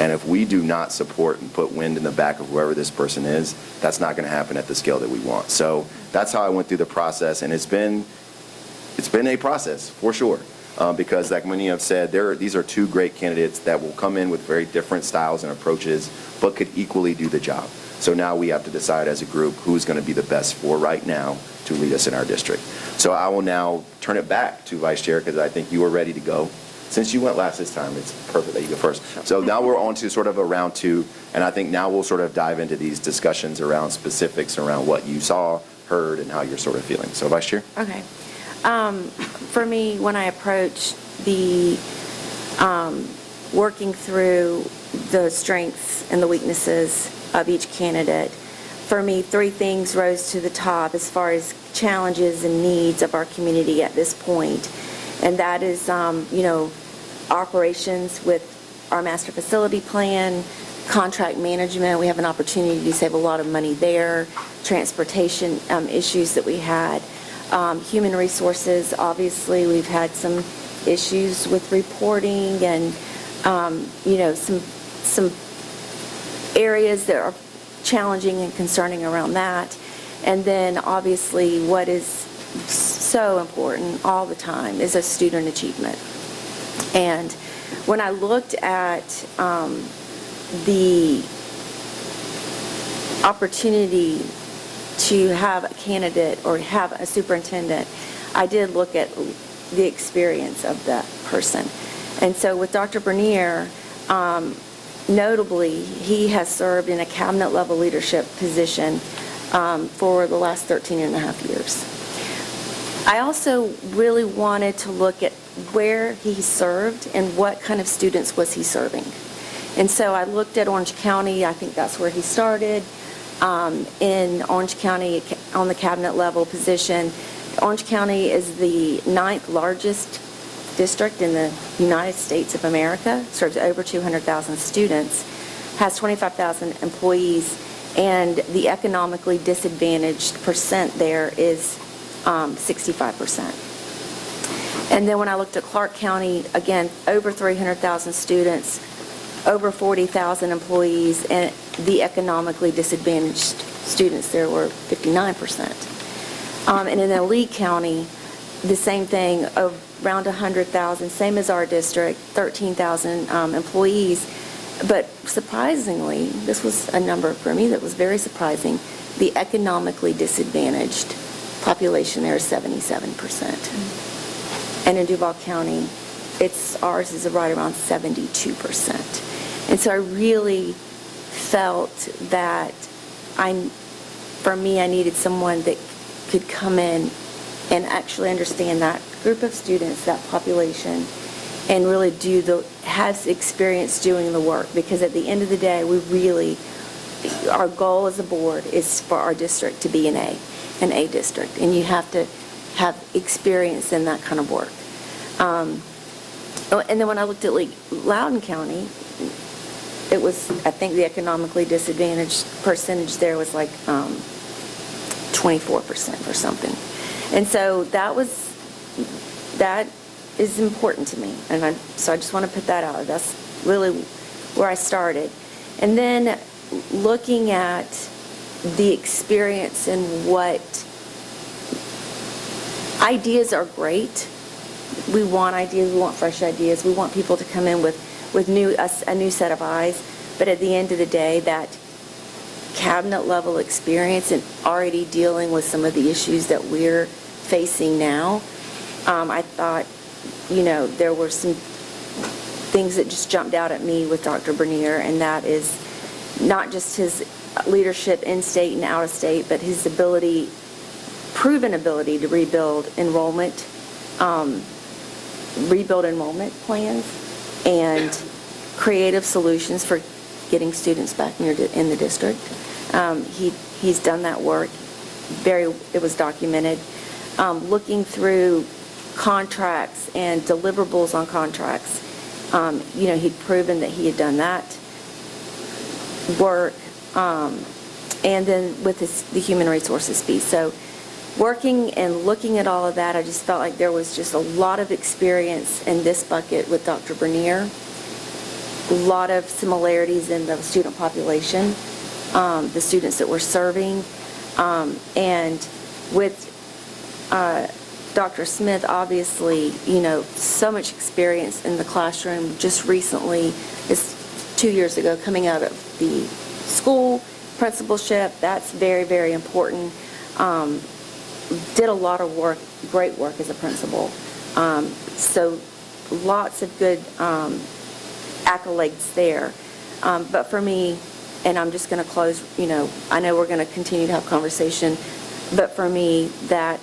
And if we do not support and put wind in the back of whoever this person is, that's not going to happen at the scale that we want. So that's how I went through the process, and it's been it's been a process, for sure. Because like many have said, these are two great candidates that will come in with very different styles and approaches, but could equally do the job. So now we have to decide as a group who's going to be the best for right now to lead us in our district. So I will now turn it back to Vice Chair, because I think you are ready to go. Since you went last this time, it's perfect that you go first. So now we're on to sort of a round two, and I think now we'll sort of dive into these discussions around specifics around what you saw, heard, and how you're sort of feeling. So Vice Chair? Okay. For me, when I approach the working through the strengths and the weaknesses of each candidate, for me, three things rose to the top as far as challenges and needs of our community at this point. And that is, operations with our master facility plan, contract management. We have an opportunity to save a lot of money there. Transportation issues that we had. Human resources, obviously, we've had some issues with reporting and, some areas that are challenging and concerning around that. And then, obviously, what is so important all the time is a student achievement. And when I looked at the opportunity to have a candidate or have a superintendent, I did look at the experience of that person. And so with Dr. Bernier, notably, he has served in a cabinet level leadership position for the last 13 and a half years. I also really wanted to look at where he served and what kind of students was he serving. And so I looked at Orange County. I think that's where he started. In Orange County on the cabinet level position. Orange County is the 9th largest district in the United States of America, serves over 200,000 students, has 25,000 employees, and the economically disadvantaged percent there is 65%. And then when I looked at Clark County, again, over 300,000 students, over 40,000 employees, and the economically disadvantaged students there were 59%. And in Lee County, the same thing, around 100,000, same as our district, 13,000 employees. But surprisingly, this was a number for me that was very surprising, the economically disadvantaged population there is 77%. And in Duval County, ours is right around 72%. And so I really felt that for me, I needed someone that could come in and actually understand that group of students, that population, and really has experience doing the work. Because at the end of the day, our goal as a board is for our district to be an A district. And you have to have experience in that kind of work. And then when I looked at Loudoun County, it was, I think the economically disadvantaged percentage there was like 24% or something. And so that is important to me. And so I just want to put that out. That's really where I started. And then looking at the experience and what ideas are great. We want ideas, we want fresh ideas, we want people to come in with a new set of eyes, but at the end of the day, that cabinet level experience and already dealing with some of the issues that we're facing now, I thought, there were some things that just jumped out at me with Dr. Bernier, and that is not just his leadership in state and out of state, but his proven ability to rebuild enrollment plans and creative solutions for getting students back in the district. He's done that work. It was documented. Looking through contracts and deliverables on contracts, he'd proven that he had done that work. And then with the human resources piece. So working and looking at all of that, I just felt like there was just a lot of experience in this bucket with Dr. Bernier, a lot of similarities in the student population, the students that we're serving, and with Dr. Smith, obviously, so much experience in the classroom, just recently, 2 years ago, coming out of the school principalship. That's very, very important. Did a lot of work, great work as a principal. So lots of good accolades there. But for me, and I'm just going to close, I know we're going to continue to have conversation, but for me, that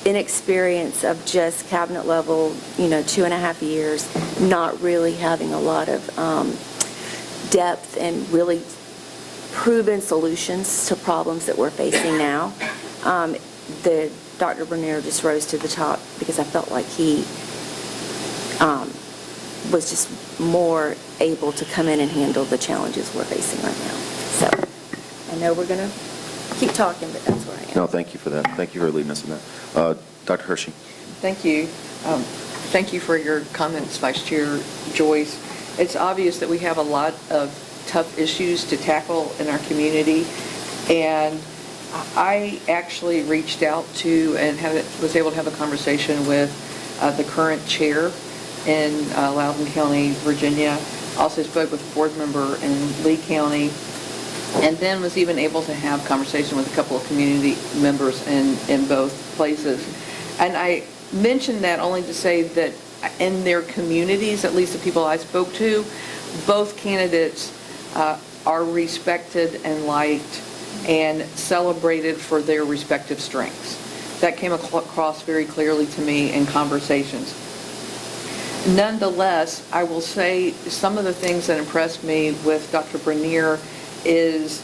inexperience of just cabinet level, 2.5 years, not really having a lot of depth and really proven solutions to problems that we're facing now. Dr. Bernier just rose to the top because I felt like he was just more able to come in and handle the challenges we're facing right now. So I know we're going to keep talking, but that's where I am. No, thank you for that. Thank you for leading us in that. Dr. Hershey. Thank you. Thank you for your comments, Vice Chair Joyce. It's obvious that we have a lot of tough issues to tackle in our community, and I actually reached out to and was able to have a conversation with the current chair in Loudoun County, Virginia. Also spoke with a board member in Lee County, and then was even able to have conversation with a couple of community members in both places. And I mentioned that only to say that in their communities, at least the people I spoke to, both candidates are respected and liked and celebrated for their respective strengths. That came across very clearly to me in conversations. Nonetheless, I will say some of the things that impressed me with Dr. Bernier is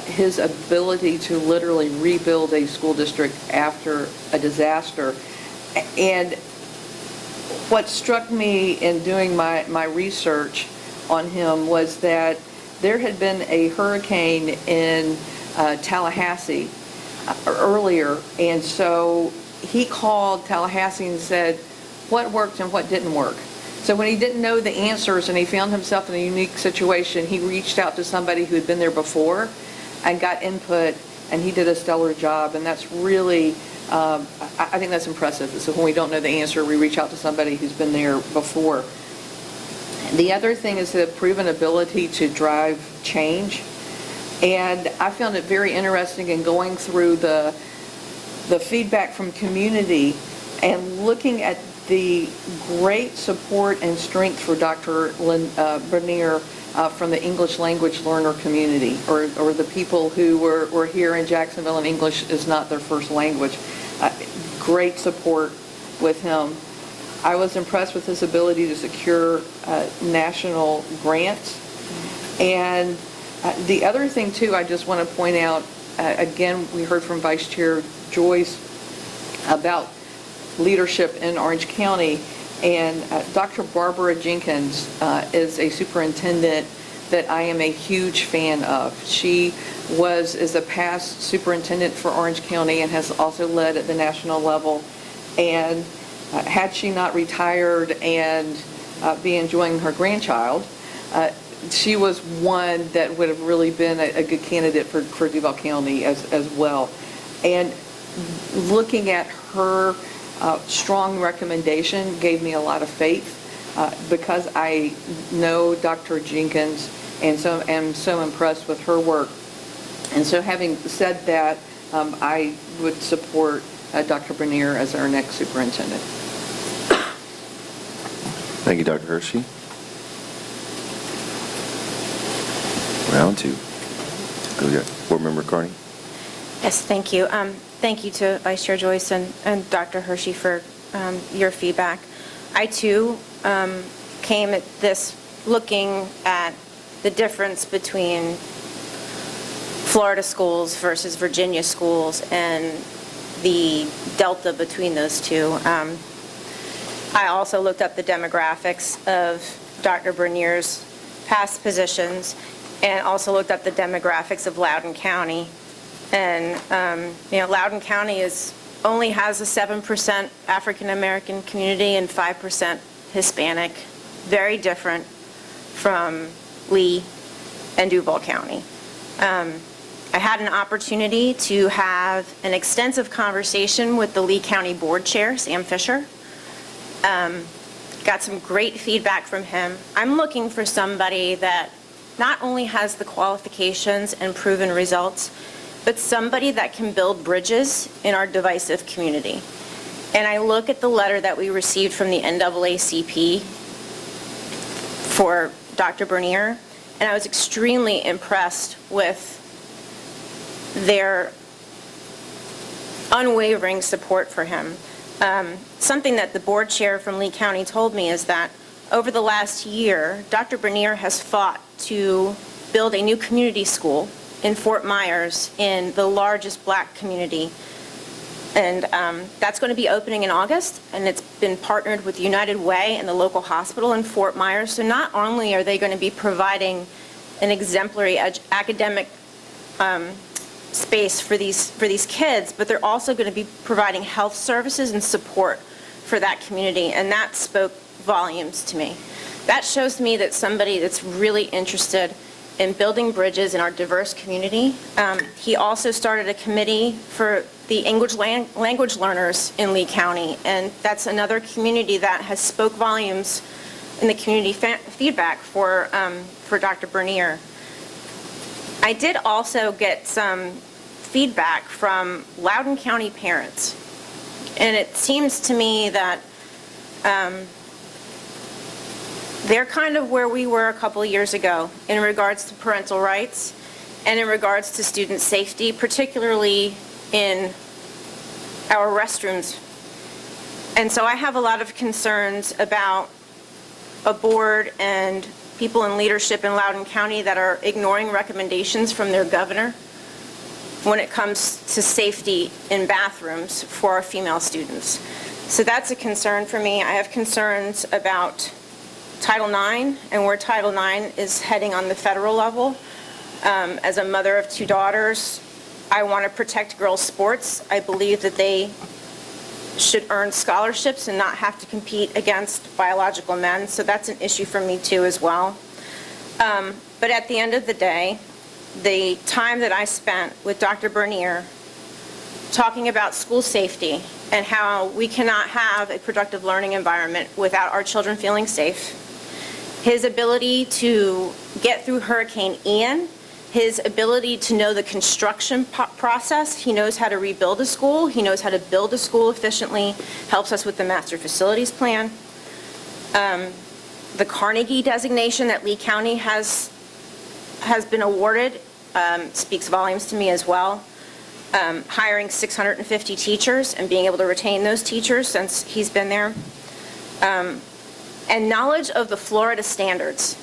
his ability to literally rebuild a school district after a disaster. And what struck me in doing my research on him was that there had been a hurricane in Tallahassee earlier, and so he called Tallahassee and said what worked and what didn't work. So when he didn't know the answers and he found himself in a unique situation, he reached out to somebody who had been there before and got input, and he did a stellar job. And that's really, I think that's impressive. So when we don't know the answer, we reach out to somebody who's been there before. The other thing is the proven ability to drive change. And I found it very interesting in going through the feedback from community and looking at the great support and strength for Dr. Bernier from the English language learner community, or the people who were here in Jacksonville and English is not their first language. Great support with him. I was impressed with his ability to secure national grants. And the other thing, too, I just want to point out, again, we heard from Vice Chair Joyce about leadership in Orange County, and Dr. Barbara Jenkins is a superintendent that I am a huge fan of. She is a past superintendent for Orange County and has also led at the national level. And had she not retired and be enjoying her grandchild, she was one that would have really been a good candidate for Duval County as well. And looking at her strong recommendation gave me a lot of faith because I know Dr. Jenkins and so am so impressed with her work. And so having said that, I would support Dr. Bernier as our next superintendent. Thank you, Dr. Hershey. Round two. Go get Board Member Carney. Yes, thank you. Thank you to Vice Chair Joyce and Dr. Hershey for your feedback. I, too, came at this looking at the difference between Florida schools versus Virginia schools and the delta between those two. I also looked up the demographics of Dr. Bernier's past positions and also looked up the demographics of Loudoun County. And, Loudoun County only has a 7% African-American community and 5% Hispanic. Very different from Lee and Duval County. I had an opportunity to have an extensive conversation with the Lee County Board Chair, Sam Fisher. Got some great feedback from him. I'm looking for somebody that not only has the qualifications and proven results, but somebody that can build bridges in our divisive community. And I look at the letter that we received from the NAACP for Dr. Bernier, and I was extremely impressed with their unwavering support for him. Something that the board chair from Lee County told me is that over the last year, Dr. Bernier has fought to build a new community school in Fort Myers in the largest black community. And that's going to be opening in August, and it's been partnered with United Way and the local hospital in Fort Myers. So not only are they going to be providing an exemplary academic space for these kids, but they're also going to be providing health services and support for that community, and that spoke volumes to me. That shows me that somebody that's really interested in building bridges in our diverse community. He also started a committee for the English language learners in Lee County, and that's another community that has spoke volumes in the community feedback for Dr. Bernier. I did also get some feedback from Loudoun County parents, and it seems to me that they're kind of where we were a couple of years ago in regards to parental rights and in regards to student safety, particularly in our restrooms. And so I have a lot of concerns about a board and people in leadership in Loudoun County that are ignoring recommendations from their governor when it comes to safety in bathrooms for our female students. So that's a concern for me. I have concerns about Title IX and where Title IX is heading on the federal level. As a mother of two daughters, I want to protect girls' sports. I believe that they should earn scholarships and not have to compete against biological men. So that's an issue for me too as well. But at the end of the day, the time that I spent with Dr. Bernier talking about school safety and how we cannot have a productive learning environment without our children feeling safe, his ability to get through Hurricane Ian, his ability to know the construction process, he knows how to rebuild a school, he knows how to build a school efficiently, helps us with the master facilities plan. The Carnegie designation that Lee County has been awarded speaks volumes to me as well. Hiring 650 teachers and being able to retain those teachers since he's been there. And knowledge of the Florida standards,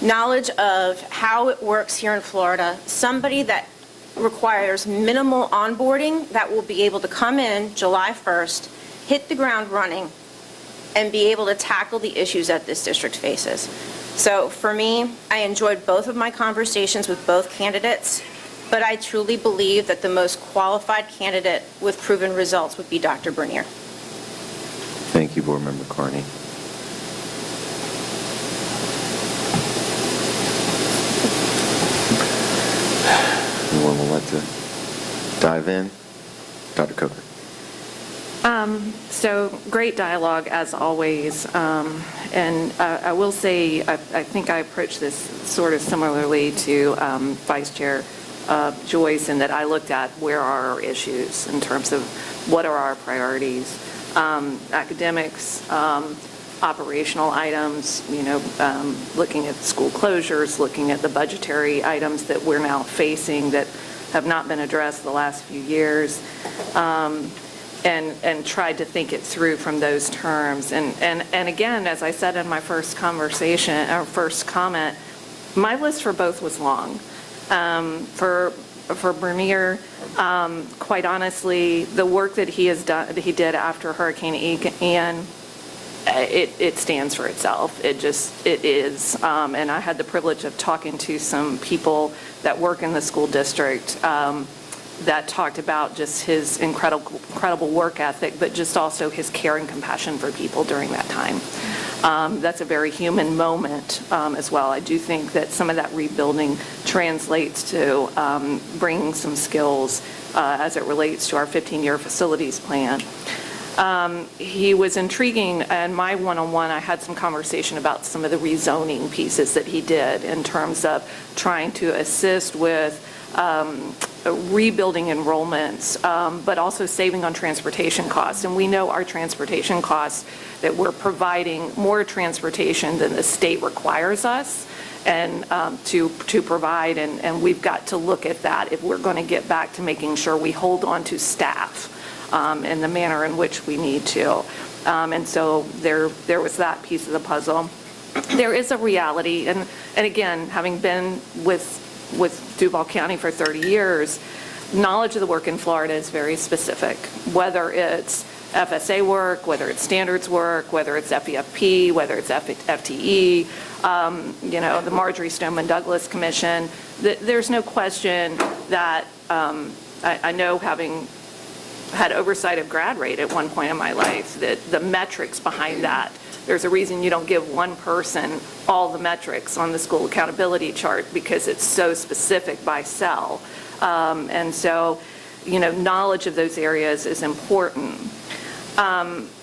knowledge of how it works here in Florida, somebody that requires minimal onboarding that will be able to come in July 1st, hit the ground running, and be able to tackle the issues that this district faces. So for me, I enjoyed both of my conversations with both candidates, but I truly believe that the most qualified candidate with proven results would be Dr. Bernier. Thank you, Board Member Carney. Anyone would like to dive in? Dr. Coker. So great dialogue as always, and I will say I think I approached this sort of similarly to Vice Chair Joyce, in that I looked at where are our issues in terms of what are our priorities, academics, operational items, looking at school closures, looking at the budgetary items that we're now facing that have not been addressed the last few years. And tried to think it through from those terms. And again, as I said in my first comment, my list for both was long. For Bernier, quite honestly, the work that he did after Hurricane Ian, it stands for itself. It is. And I had the privilege of talking to some people that work in the school district that talked about just his incredible work ethic, but just also his care and compassion for people during that time. That's a very human moment as well. I do think that some of that rebuilding translates to bringing some skills as it relates to our 15-year facilities plan. He was intriguing, and my one-on-one, I had some conversation about some of the rezoning pieces that he did in terms of trying to assist with rebuilding enrollments, but also saving on transportation costs. And we know our transportation costs, that we're providing more transportation than the state requires us and to provide, and we've got to look at that if we're going to get back to making sure we hold on to staff in the manner in which we need to. And so there was that piece of the puzzle. There is a reality, and again, having been with Duval County for 30 years, knowledge of the work in Florida is very specific, whether it's FSA work, whether it's standards work, whether it's FEFP, whether it's FTE, the Marjorie Stoneman Douglas Commission. There's no question that I know, having had oversight of grad rate at one point in my life, that the metrics behind that, there's a reason you don't give one person all the metrics on the school accountability chart, because it's so specific by cell. And so, knowledge of those areas is important.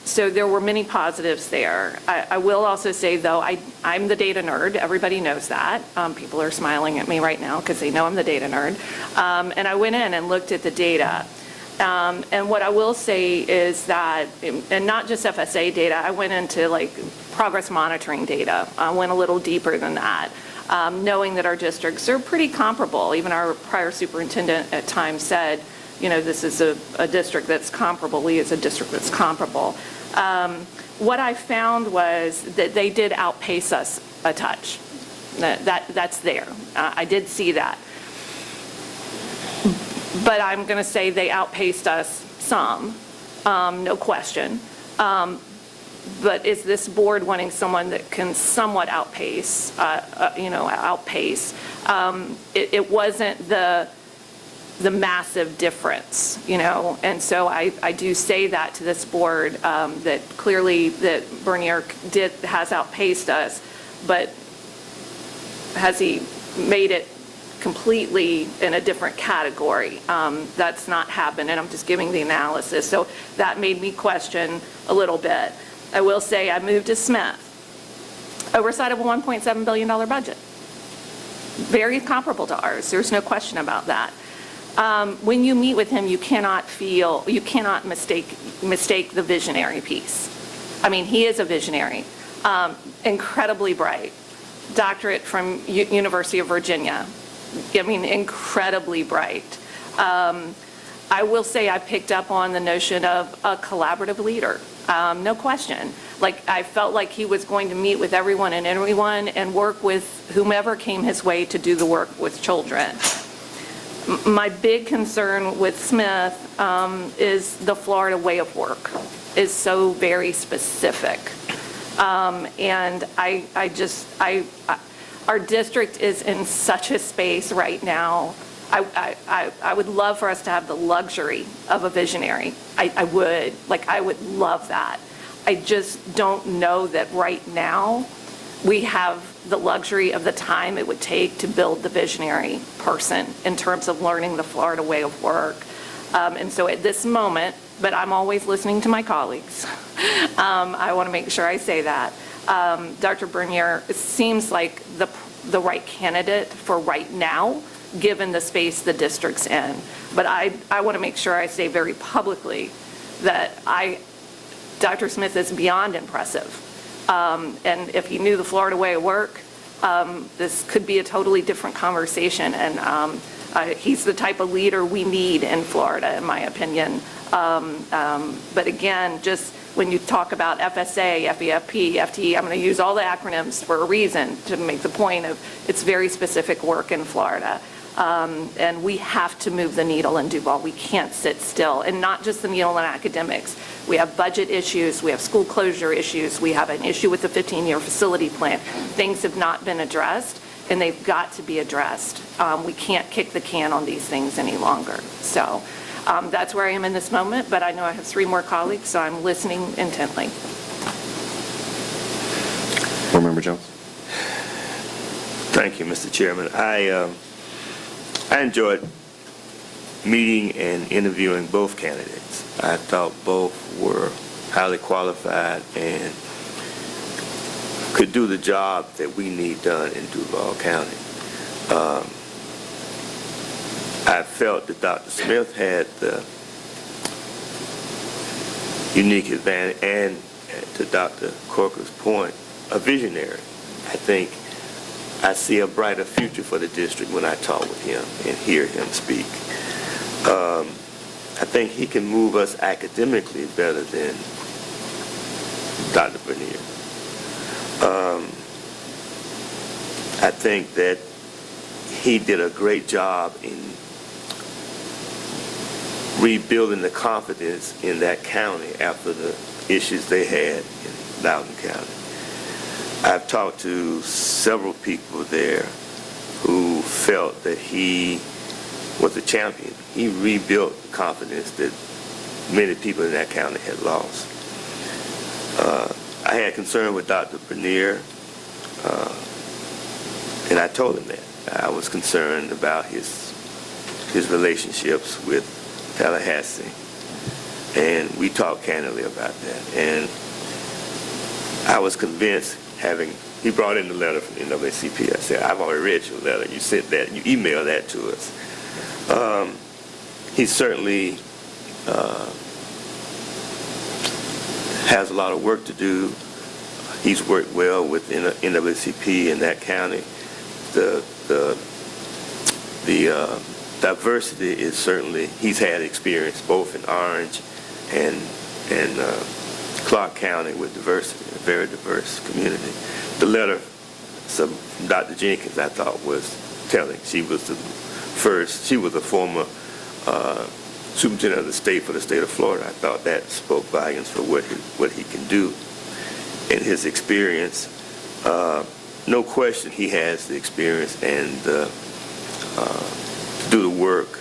So there were many positives there. I will also say, though, I'm the data nerd. Everybody knows that. People are smiling at me right now because they know I'm the data nerd. And I went in and looked at the data. And what I will say is that, and not just FSA data, I went into progress monitoring data. I went a little deeper than that, knowing that our districts are pretty comparable. Even our prior superintendent at times said, this is a district that's comparable. Lee is a district that's comparable. What I found was that they did outpace us a touch. That's there. I did see that. But I'm going to say they outpaced us some, no question. But is this board wanting someone that can somewhat outpace? It wasn't the massive difference, and so I do say that to this board, that clearly that Bernier has outpaced us, but has he made it completely in a different category? That's not happened, and I'm just giving the analysis. So that made me question a little bit. I will say I moved to Smith, oversight of a $1.7 billion budget. Very comparable to ours. There's no question about that. When you meet with him, you cannot mistake the visionary piece. I mean, he is a visionary, incredibly bright, doctorate from University of Virginia. I mean, incredibly bright. I will say I picked up on the notion of a collaborative leader, no question. I felt like he was going to meet with everyone and work with whomever came his way to do the work with children. My big concern with Smith is the Florida way of work is so very specific. And our district is in such a space right now. I would love for us to have the luxury of a visionary. I would love that. I just don't know that right now we have the luxury of the time it would take to build the visionary person in terms of learning the Florida way of work. And so at this moment, but I'm always listening to my colleagues. I want to make sure I say that. Dr. Bernier seems like the right candidate for right now, given the space the district's in. But I want to make sure I say very publicly that Dr. Smith is beyond impressive. And if he knew the Florida way of work, this could be a totally different conversation. And he's the type of leader we need in Florida, in my opinion. But again, just when you talk about FSA, FEFP, FTE, I'm going to use all the acronyms for a reason to make the point of it's very specific work in Florida. And we have to move the needle in Duval. We can't sit still. And not just the needle in academics. We have budget issues. We have school closure issues. We have an issue with the 15-year facility plan. Things have not been addressed. and they've got to be addressed. We can't kick the can on these things any longer. So that's where I am in this moment, but I know I have 3 more colleagues, so I'm listening intently. Board Member Jones. Thank you, Mr. Chairman. I enjoyed meeting and interviewing both candidates. I thought both were highly qualified and could do the job that we need done in Duval County. I felt that Dr. Smith had the unique advantage, and to Dr. Corker's point, a visionary. I think I see a brighter future for the district when I talk with him and hear him speak. I think he can move us academically better than Dr. Bernier. I think that he did a great job in rebuilding the confidence in that county after the issues they had in Loudoun County. I've talked to several people there who felt that he was a champion. He rebuilt the confidence that many people in that county had lost. I had concern with Dr. Bernier, and I told him that. I was concerned about his relationships with Tallahassee, and we talked candidly about that. And I was convinced, he brought in the letter from the NAACP. I said, I've already read your letter. You sent that, you emailed that to us. He certainly has a lot of work to do. He's worked well with NAACP in that county. The diversity is certainly, he's had experience both in Orange and Clark County with diversity, a very diverse community. The letter from Dr. Jenkins, I thought, was telling. She was a former superintendent of the state for the state of Florida. I thought that spoke volumes for what he can do in his experience. No question he has the experience and to do the work.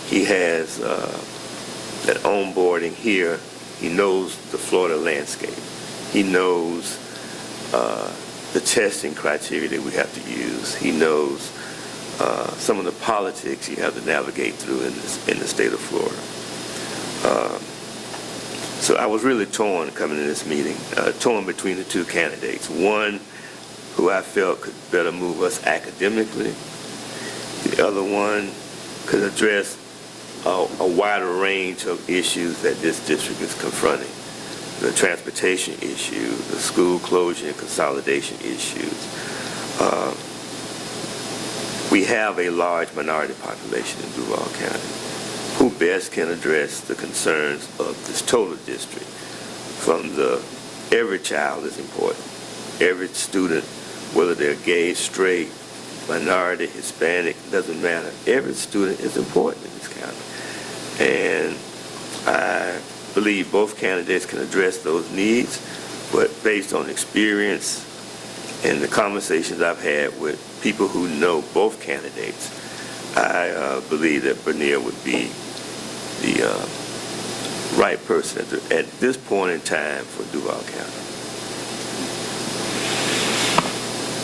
He has that onboarding here. He knows the Florida landscape. He knows the testing criteria that we have to use. He knows some of the politics you have to navigate through in the state of Florida. So I was really torn coming to this meeting, torn between the 2 candidates. One who I felt could better move us academically. The other one could address a wider range of issues that this district is confronting. The transportation issue, the school closure and consolidation issues. We have a large minority population in Duval County. Who best can address the concerns of this total district? Every child is important. Every student, whether they're gay, straight, minority, Hispanic, doesn't matter. Every student is important in this county. And I believe both candidates can address those needs, but based on experience and the conversations I've had with people who know both candidates, I believe that Bernier would be the right person at this point in time for Duval County.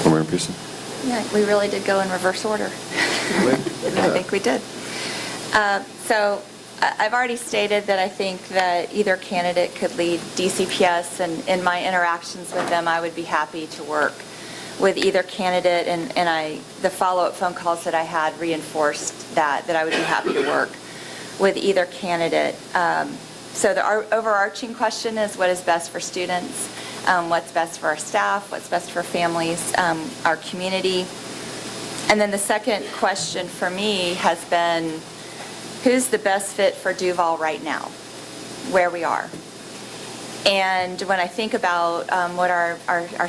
Board Member Pearson. Yeah, we really did go in reverse order. I think we did. So I've already stated that I think that either candidate could lead DCPS, and in my interactions with them, I would be happy to work with either candidate, and the follow-up phone calls that I had reinforced that I would be happy to work with either candidate. So the overarching question is what is best for students, what's best for our staff, what's best for families, our community. And then the second question for me has been, who's the best fit for Duval right now, where we are? And when I think about what our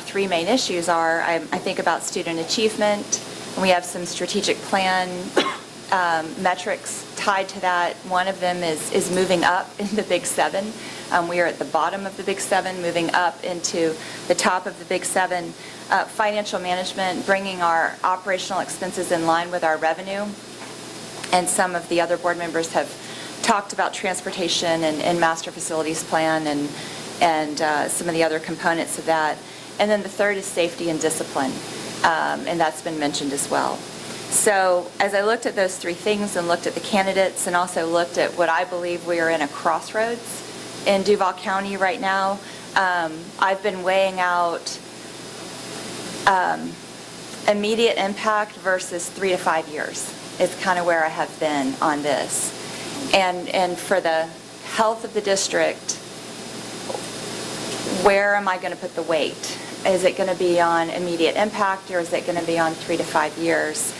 3 main issues are, I think about student achievement. We have some strategic plan metrics tied to that, one of them is moving up in the Big Seven. We are at the bottom of the Big Seven, moving up into the top of the Big Seven. Financial management, bringing our operational expenses in line with our revenue. And some of the other board members have talked about transportation and master facilities plan and some of the other components of that. And then the third is safety and discipline, and that's been mentioned as well. So as I looked at those three things and looked at the candidates and also looked at what I believe we are in a crossroads in Duval County right now, I've been weighing out immediate impact versus 3 to 5 years is kind of where I have been on this. And for the health of the district, where am I going to put the weight? Is it going to be on immediate impact, or is it going to be on 3 to 5 years?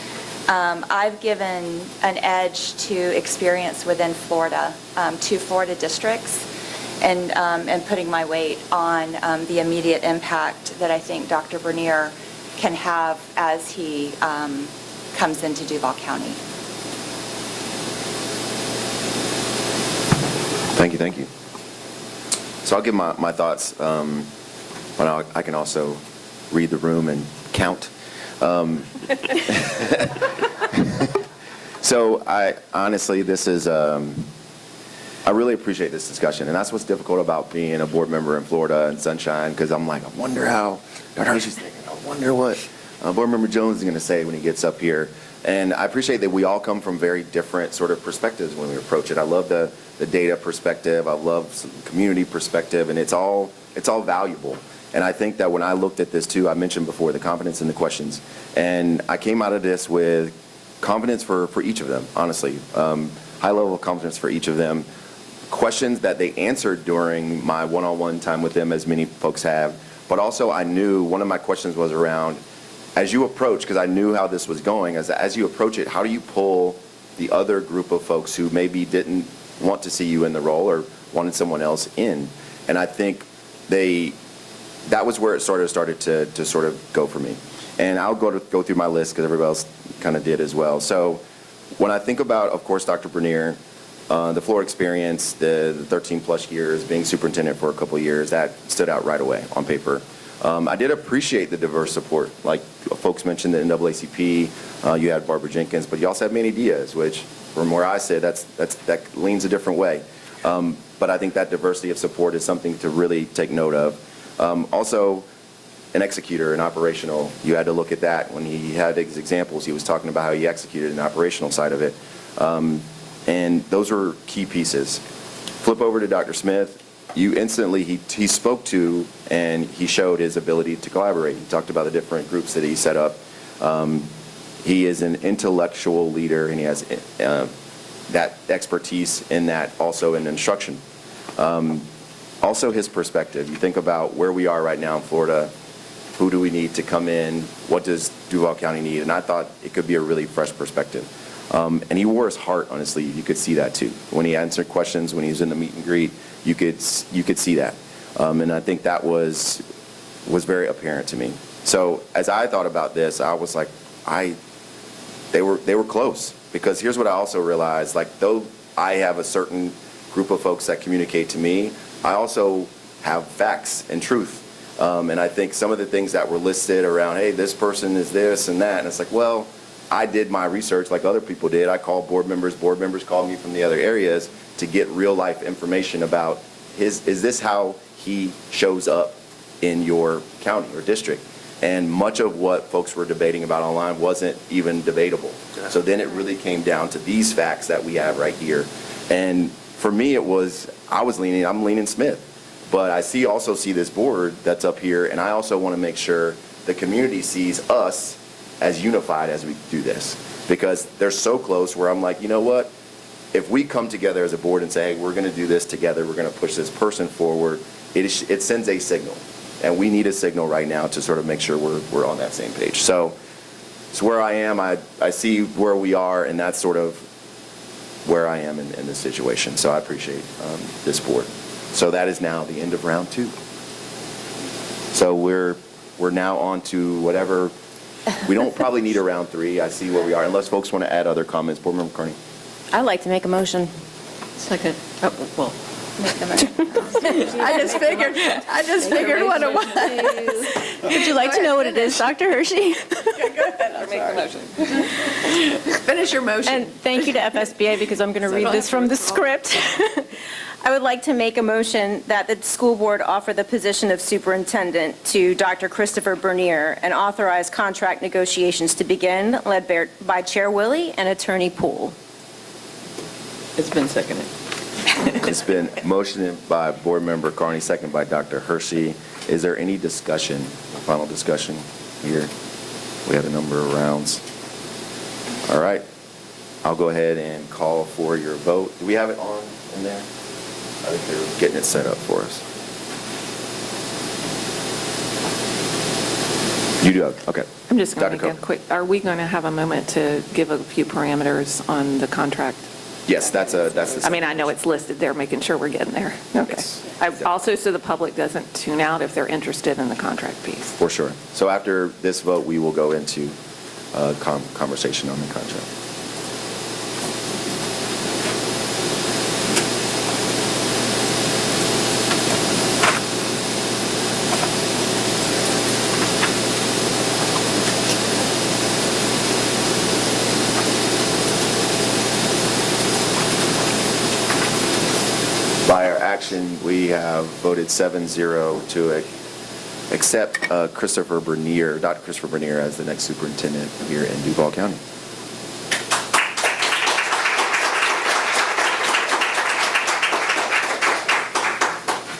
I've given an edge to experience within Florida, 2 Florida districts, and putting my weight on the immediate impact that I think Dr. Bernier can have as he comes into Duval County. Thank you. So I'll give my thoughts, but I can also read the room and count. So I honestly, this is, I really appreciate this discussion, and that's what's difficult about being a board member in Florida and Sunshine, because I'm like, I wonder how Dr. Hershey's thinking. I wonder what Board Member Jones is going to say when he gets up here. And I appreciate that we all come from very different sort of perspectives when we approach it. I love the data perspective. I love some community perspective, and it's all valuable. And I think that when I looked at this too, I mentioned before the confidence in the questions, and I came out of this with confidence for each of them, honestly. High level of confidence for each of them. Questions that they answered during my one-on-one time with them, as many folks have. But also I knew one of my questions was around, as you approach, because I knew how this was going, as you approach it, how do you pull the other group of folks who maybe didn't want to see you in the role or wanted someone else in? And I think that was where it started to sort of go for me. And I'll go through my list because everybody else kind of did as well. So when I think about, of course, Dr. Bernier, the Florida experience, the 13 plus years, being superintendent for a couple of years, that stood out right away on paper. I did appreciate the diverse support. Like folks mentioned the NAACP, you had Barbara Jenkins, but you also had Manny Diaz, which from where I sit, that leans a different way. But I think that diversity of support is something to really take note of. Also, an executor, an operational, you had to look at that. When he had his examples, he was talking about how he executed an operational side of it. And those were key pieces. Flip over to Dr. Smith. You instantly, he spoke to and he showed his ability to collaborate. He talked about the different groups that he set up. He is an intellectual leader, and he has that expertise in that, also in instruction. Also his perspective. You think about where we are right now in Florida. Who do we need to come in? What does Duval County need? And I thought it could be a really fresh perspective. And he wore his heart on his sleeve. You could see that too. When he answered questions, when he was in the meet and greet, you could see that. And I think that was very apparent to me. So as I thought about this, I was like, they were close. Because here's what I also realized, like, though I have a certain group of folks that communicate to me, I also have facts and truth. And I think some of the things that were listed around, hey, this person is this and that, and it's like, well, I did my research like other people did. I called board members called me from the other areas to get real life information about is this how he shows up in your county or district? And much of what folks were debating about online wasn't even debatable. So then it really came down to these facts that we have right here. And for me, I'm leaning Smith. But I also see this board that's up here, and I also want to make sure the community sees us as unified as we do this. Because they're so close where I'm like, you know what? If we come together as a board and say, hey, we're going to do this together, we're going to push this person forward, it sends a signal. And we need a signal right now to sort of make sure we're on that same page. So it's where I am. I see where we are, and that's sort of where I am in this situation. So I appreciate this board. So that is now the end of round 2. So we're now on to whatever. We don't probably need a round 3. I see where we are, unless folks want to add other comments. Board Member Kearney. I'd like to make a motion. Second. Oh, well. I just figured what it was. Would you like to know what it is, Dr. Hershey? Make the motion. Finish your motion. And thank you to FSBA because I'm going to read this from the script. I would like to make a motion that the school board offer the position of superintendent to Dr. Christopher Bernier and authorize contract negotiations to begin, led by Chair Willie and Attorney Poole. It's been seconded. It's been motioned by Board Member Carney, second by Dr. Hershey. Is there any discussion, final discussion here? We had a number of rounds. All right. I'll go ahead and call for your vote. Do we have it on in there? I think they're getting it set up for us. You do, okay. I'm just going to Dr. get quick. Are we going to have a moment to give a few parameters on the contract? Yes, that's the. I mean, I know it's listed there, making sure we're getting there. Okay. Also, so the public doesn't tune out if they're interested in the contract piece. For sure. So after this vote, we will go into conversation on the contract. By our action, we have voted 7-0 to accept Christopher Bernier, Dr. Christopher Bernier, as the next superintendent here in Duval County.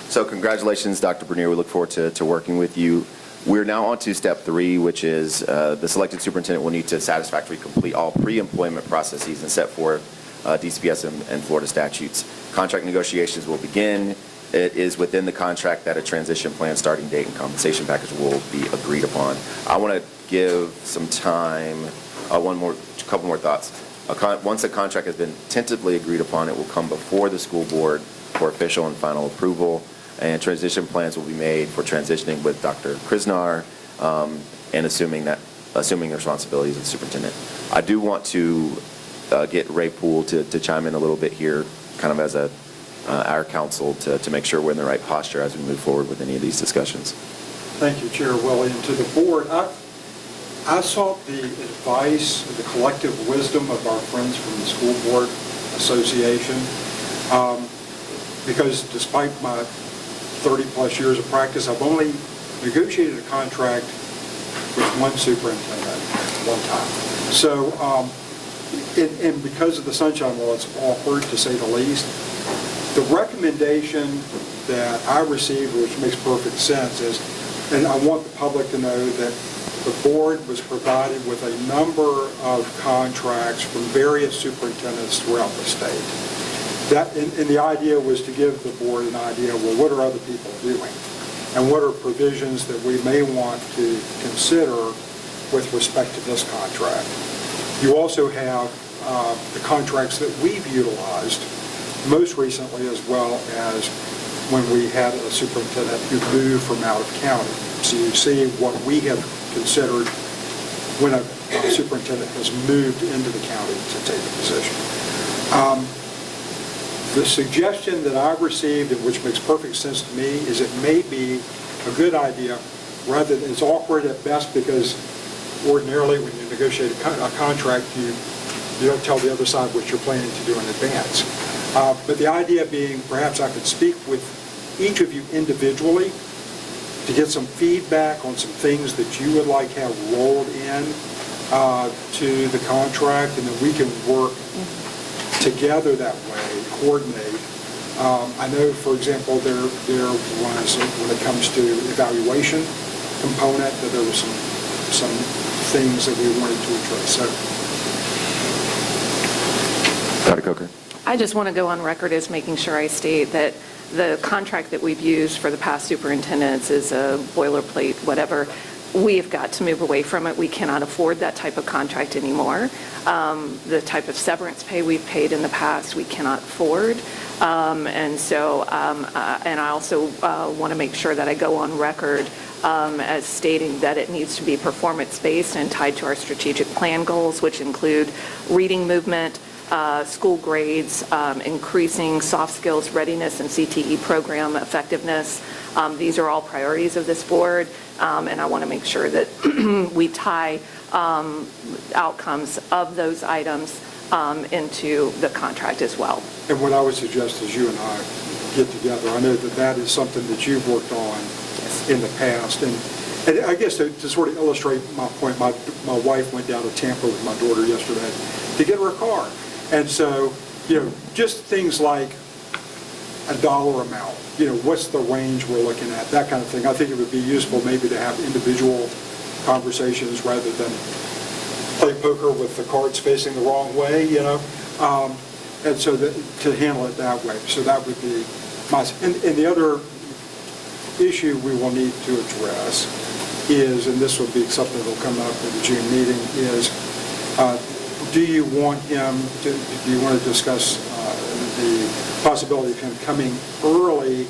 So congratulations, Dr. Bernier. We look forward to working with you. We're now on to step 3, which is the selected superintendent will need to satisfactorily complete all pre-employment processes and set forth DCPS and Florida statutes. Contract negotiations will begin. It is within the contract that a transition plan, starting date, and compensation package will be agreed upon. I want to give some time, couple more thoughts. Once a contract has been tentatively agreed upon, it will come before the school board for official and final approval, and transition plans will be made for transitioning with Dr. Krisnar, and assuming the responsibilities of the superintendent. I do want to get Ray Poole to chime in a little bit here, kind of as our counsel to make sure we're in the right posture as we move forward with any of these discussions. Thank you, Chair Willie. And to the board, I sought the advice, the collective wisdom of our friends from the School Board Association, because despite my 30-plus years of practice, I've only negotiated a contract with one superintendent one time. So, and because of the sunshine law, it's awkward to say the least. The recommendation that I received, which makes perfect sense, is, and I want the public to know that the board was provided with a number of contracts from various superintendents throughout the state. And the idea was to give the board an idea, well, what are other people doing? And what are provisions that we may want to consider with respect to this contract? You also have the contracts that we've utilized most recently, as well as when we had a superintendent who moved from out of county. So you see what we have considered when a superintendent has moved into the county to take a position. The suggestion that I received, and which makes perfect sense to me, is it may be a good idea, rather than, it's awkward at best because ordinarily when you negotiate a contract, you don't tell the other side what you're planning to do in advance. But the idea being, perhaps I could speak with each of you individually to get some feedback on some things that you would like have rolled in to the contract, and then we can work together that way, coordinate. I know, for example, there was, when it comes to evaluation component, that there were some things that we wanted to address. So, Dr. Coker. I just want to go on record as making sure I state that the contract that we've used for the past superintendents is a boilerplate, whatever. We have got to move away from it. We cannot afford that type of contract anymore. The type of severance pay we've paid in the past, we cannot afford. And I also want to make sure that I go on record as stating that it needs to be performance-based and tied to our strategic plan goals, which include reading movement, school grades, increasing soft skills readiness and CTE program effectiveness. These are all priorities of this board, and I want to make sure that we tie outcomes of those items into the contract as well. And what I would suggest is you and I get together. I know that that is something that you've worked on in the past. And I guess to sort of illustrate my point, my wife went down to Tampa with my daughter yesterday to get her a car. And so, just things like a dollar amount, what's the range we're looking at, that kind of thing. I think it would be useful maybe to have individual conversations rather than play poker with the cards facing the wrong way, and so to handle it that way. So that would be my, and the other issue we will need to address is, and this will be something that will come up in the June meeting, is do you want to discuss the possibility of him coming early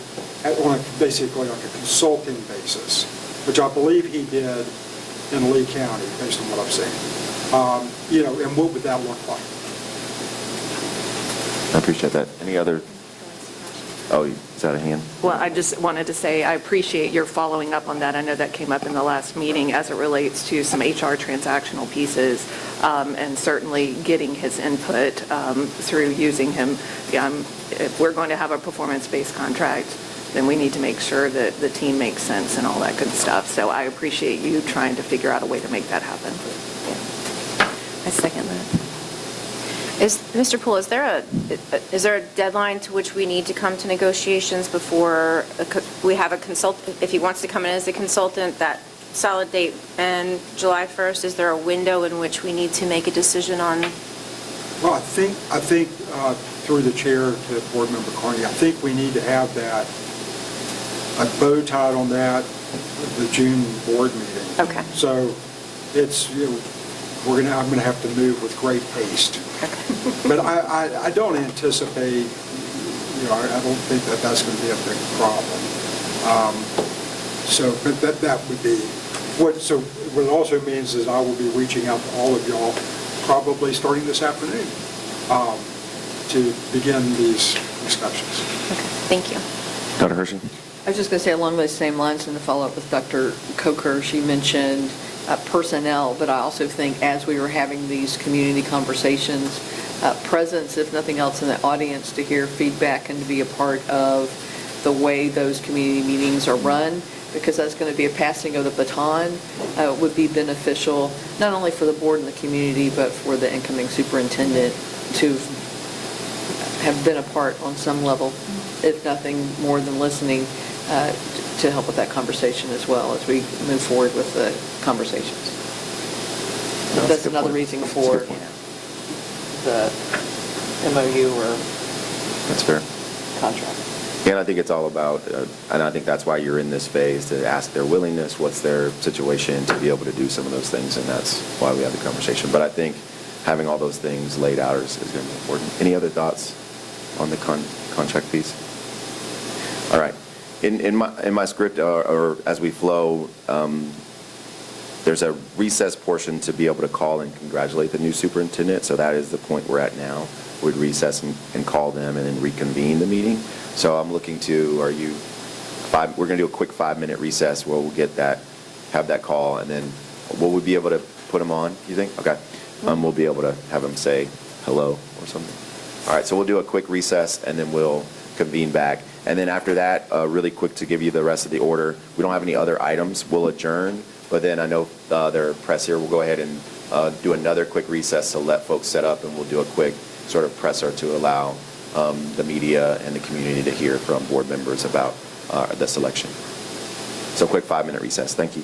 basically on a consulting basis, which I believe he did in Lee County, based on what I've seen. And what would that look like? I appreciate that. Any other? Oh, is that a hand? Well, I just wanted to say I appreciate your following up on that. I know that came up in the last meeting as it relates to some HR transactional pieces, and certainly getting his input through using him. If we're going to have a performance-based contract, then we need to make sure that the team makes sense and all that good stuff. So I appreciate you trying to figure out a way to make that happen. I second that. Mr. Poole, is there a deadline to which we need to come to negotiations before we have a consultant? If he wants to come in as a consultant, that solid date and July 1st, is there a window in which we need to make a decision on? Well, I think through the chair to Board Member Carney, I think we need to have that, a bow tied on that, the June board meeting. Okay. So it's, I'm going to have to move with great haste. Okay. But I don't anticipate, I don't think that that's going to be a big problem. But that would be, what it also means is I will be reaching out to all of y'all probably starting this afternoon to begin these discussions. Okay, thank you. Dr. Hershey? I was just going to say along those same lines, and to follow up with Dr. Coker, she mentioned personnel, but I also think as we were having these community conversations, presence, if nothing else, in the audience to hear feedback and to be a part of the way those community meetings are run, because that's going to be a passing of the baton, would be beneficial not only for the board and the community, but for the incoming superintendent to have been a part on some level, if nothing more than listening, to help with that conversation as well as we move forward with the conversations. That's another reason for the MOU or That's fair. contract. And I think it's all about, and I think that's why you're in this phase, to ask their willingness, what's their situation, to be able to do some of those things, and that's why we have the conversation. But I think having all those things laid out is going to be important. Any other thoughts on the contract piece? All right. In my script, or as we flow, there's a recess portion to be able to call and congratulate the new superintendent. So that is the point we're at now. We'd recess and call them and then reconvene the meeting. So I'm looking to, we're going to do a quick 5-minute recess where we'll have that call, and then will we be able to put them on, you think? Okay. We'll be able to have them say hello or something. All right, so we'll do a quick recess, and then we'll convene back. And then after that, really quick to give you the rest of the order, we don't have any other items. We'll adjourn, but then I know their press here will go ahead and do another quick recess to let folks set up, and we'll do a quick sort of presser to allow the media and the community to hear from board members about the selection. So quick 5-minute recess. Thank you.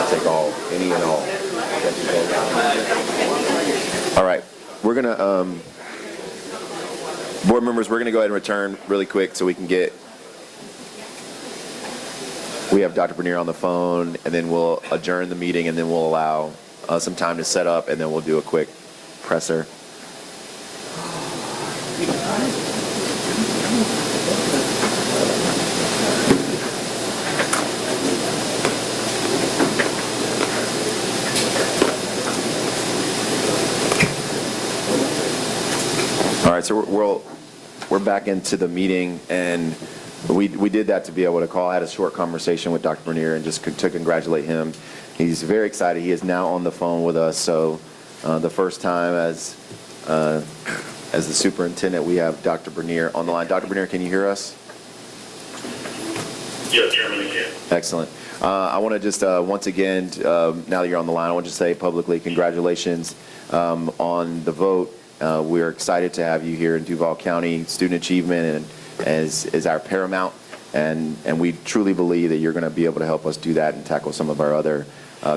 Take all, any and all. All right, we're gonna, board members, we're gonna go ahead and return really quick so we can get, we have Dr. Bernier on the phone, and then we'll adjourn the meeting, and then we'll allow some time to set up, and then we'll do a quick presser. All right, so we're back into the meeting, and we did that to be able to call. I had a short conversation with Dr. Bernier and just to congratulate him. He's very excited. He is now on the phone with us. So the first time as the superintendent, we have Dr. Bernier on the line. Dr. Bernier, can you hear us? Yes, Chairman, I can. Excellent. I want to just once again, now that you're on the line, I want to say publicly congratulations on the vote. We're excited to have you here in Duval County. Student achievement is our paramount, and we truly believe that you're going to be able to help us do that and tackle some of our other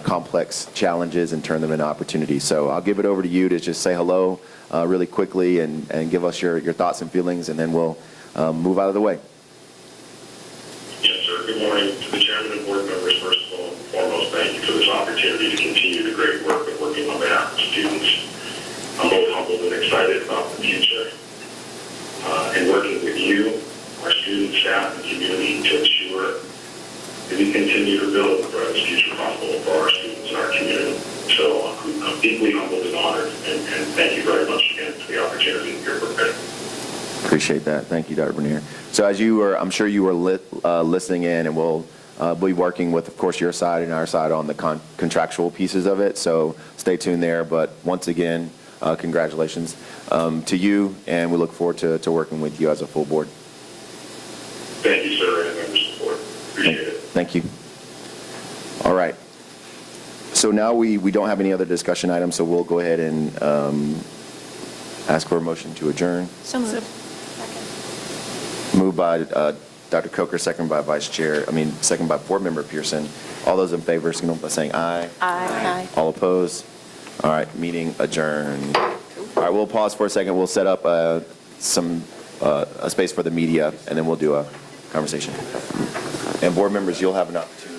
complex challenges and turn them into opportunities. So I'll give it over to you to just say hello really quickly and give us your thoughts and feelings, and then we'll move out of the way. Yes, sir. Good morning to the chairman and board members. First of all and foremost, thank you for this opportunity to continue the great work of working on behalf of students. I'm both humbled and excited about the future and working with you, our student, staff, and community to ensure that we continue to build the brightest future possible for our students and our community. So I'm deeply humbled and honored, and thank you very much again for the opportunity to be here prepared. Appreciate that. Thank you, Dr. Bernier. So as you were, I'm sure you were listening in, and we'll be working with, of course, your side and our side on the contractual pieces of it. So stay tuned there. But once again, congratulations to you, and we look forward to working with you as a full board. Thank you, sir, and for your support. Appreciate it. Thank you. All right. So now we don't have any other discussion items, so we'll go ahead and ask for a motion to adjourn. So moved. Moved by Dr. Coker, second by second by Board Member Pearson. All those in favor, signal by saying aye. Aye. All opposed? All right, meeting adjourned. All right, we'll pause for a second. We'll set up a space for the media, and then we'll do a conversation. And board members, you'll have an opportunity.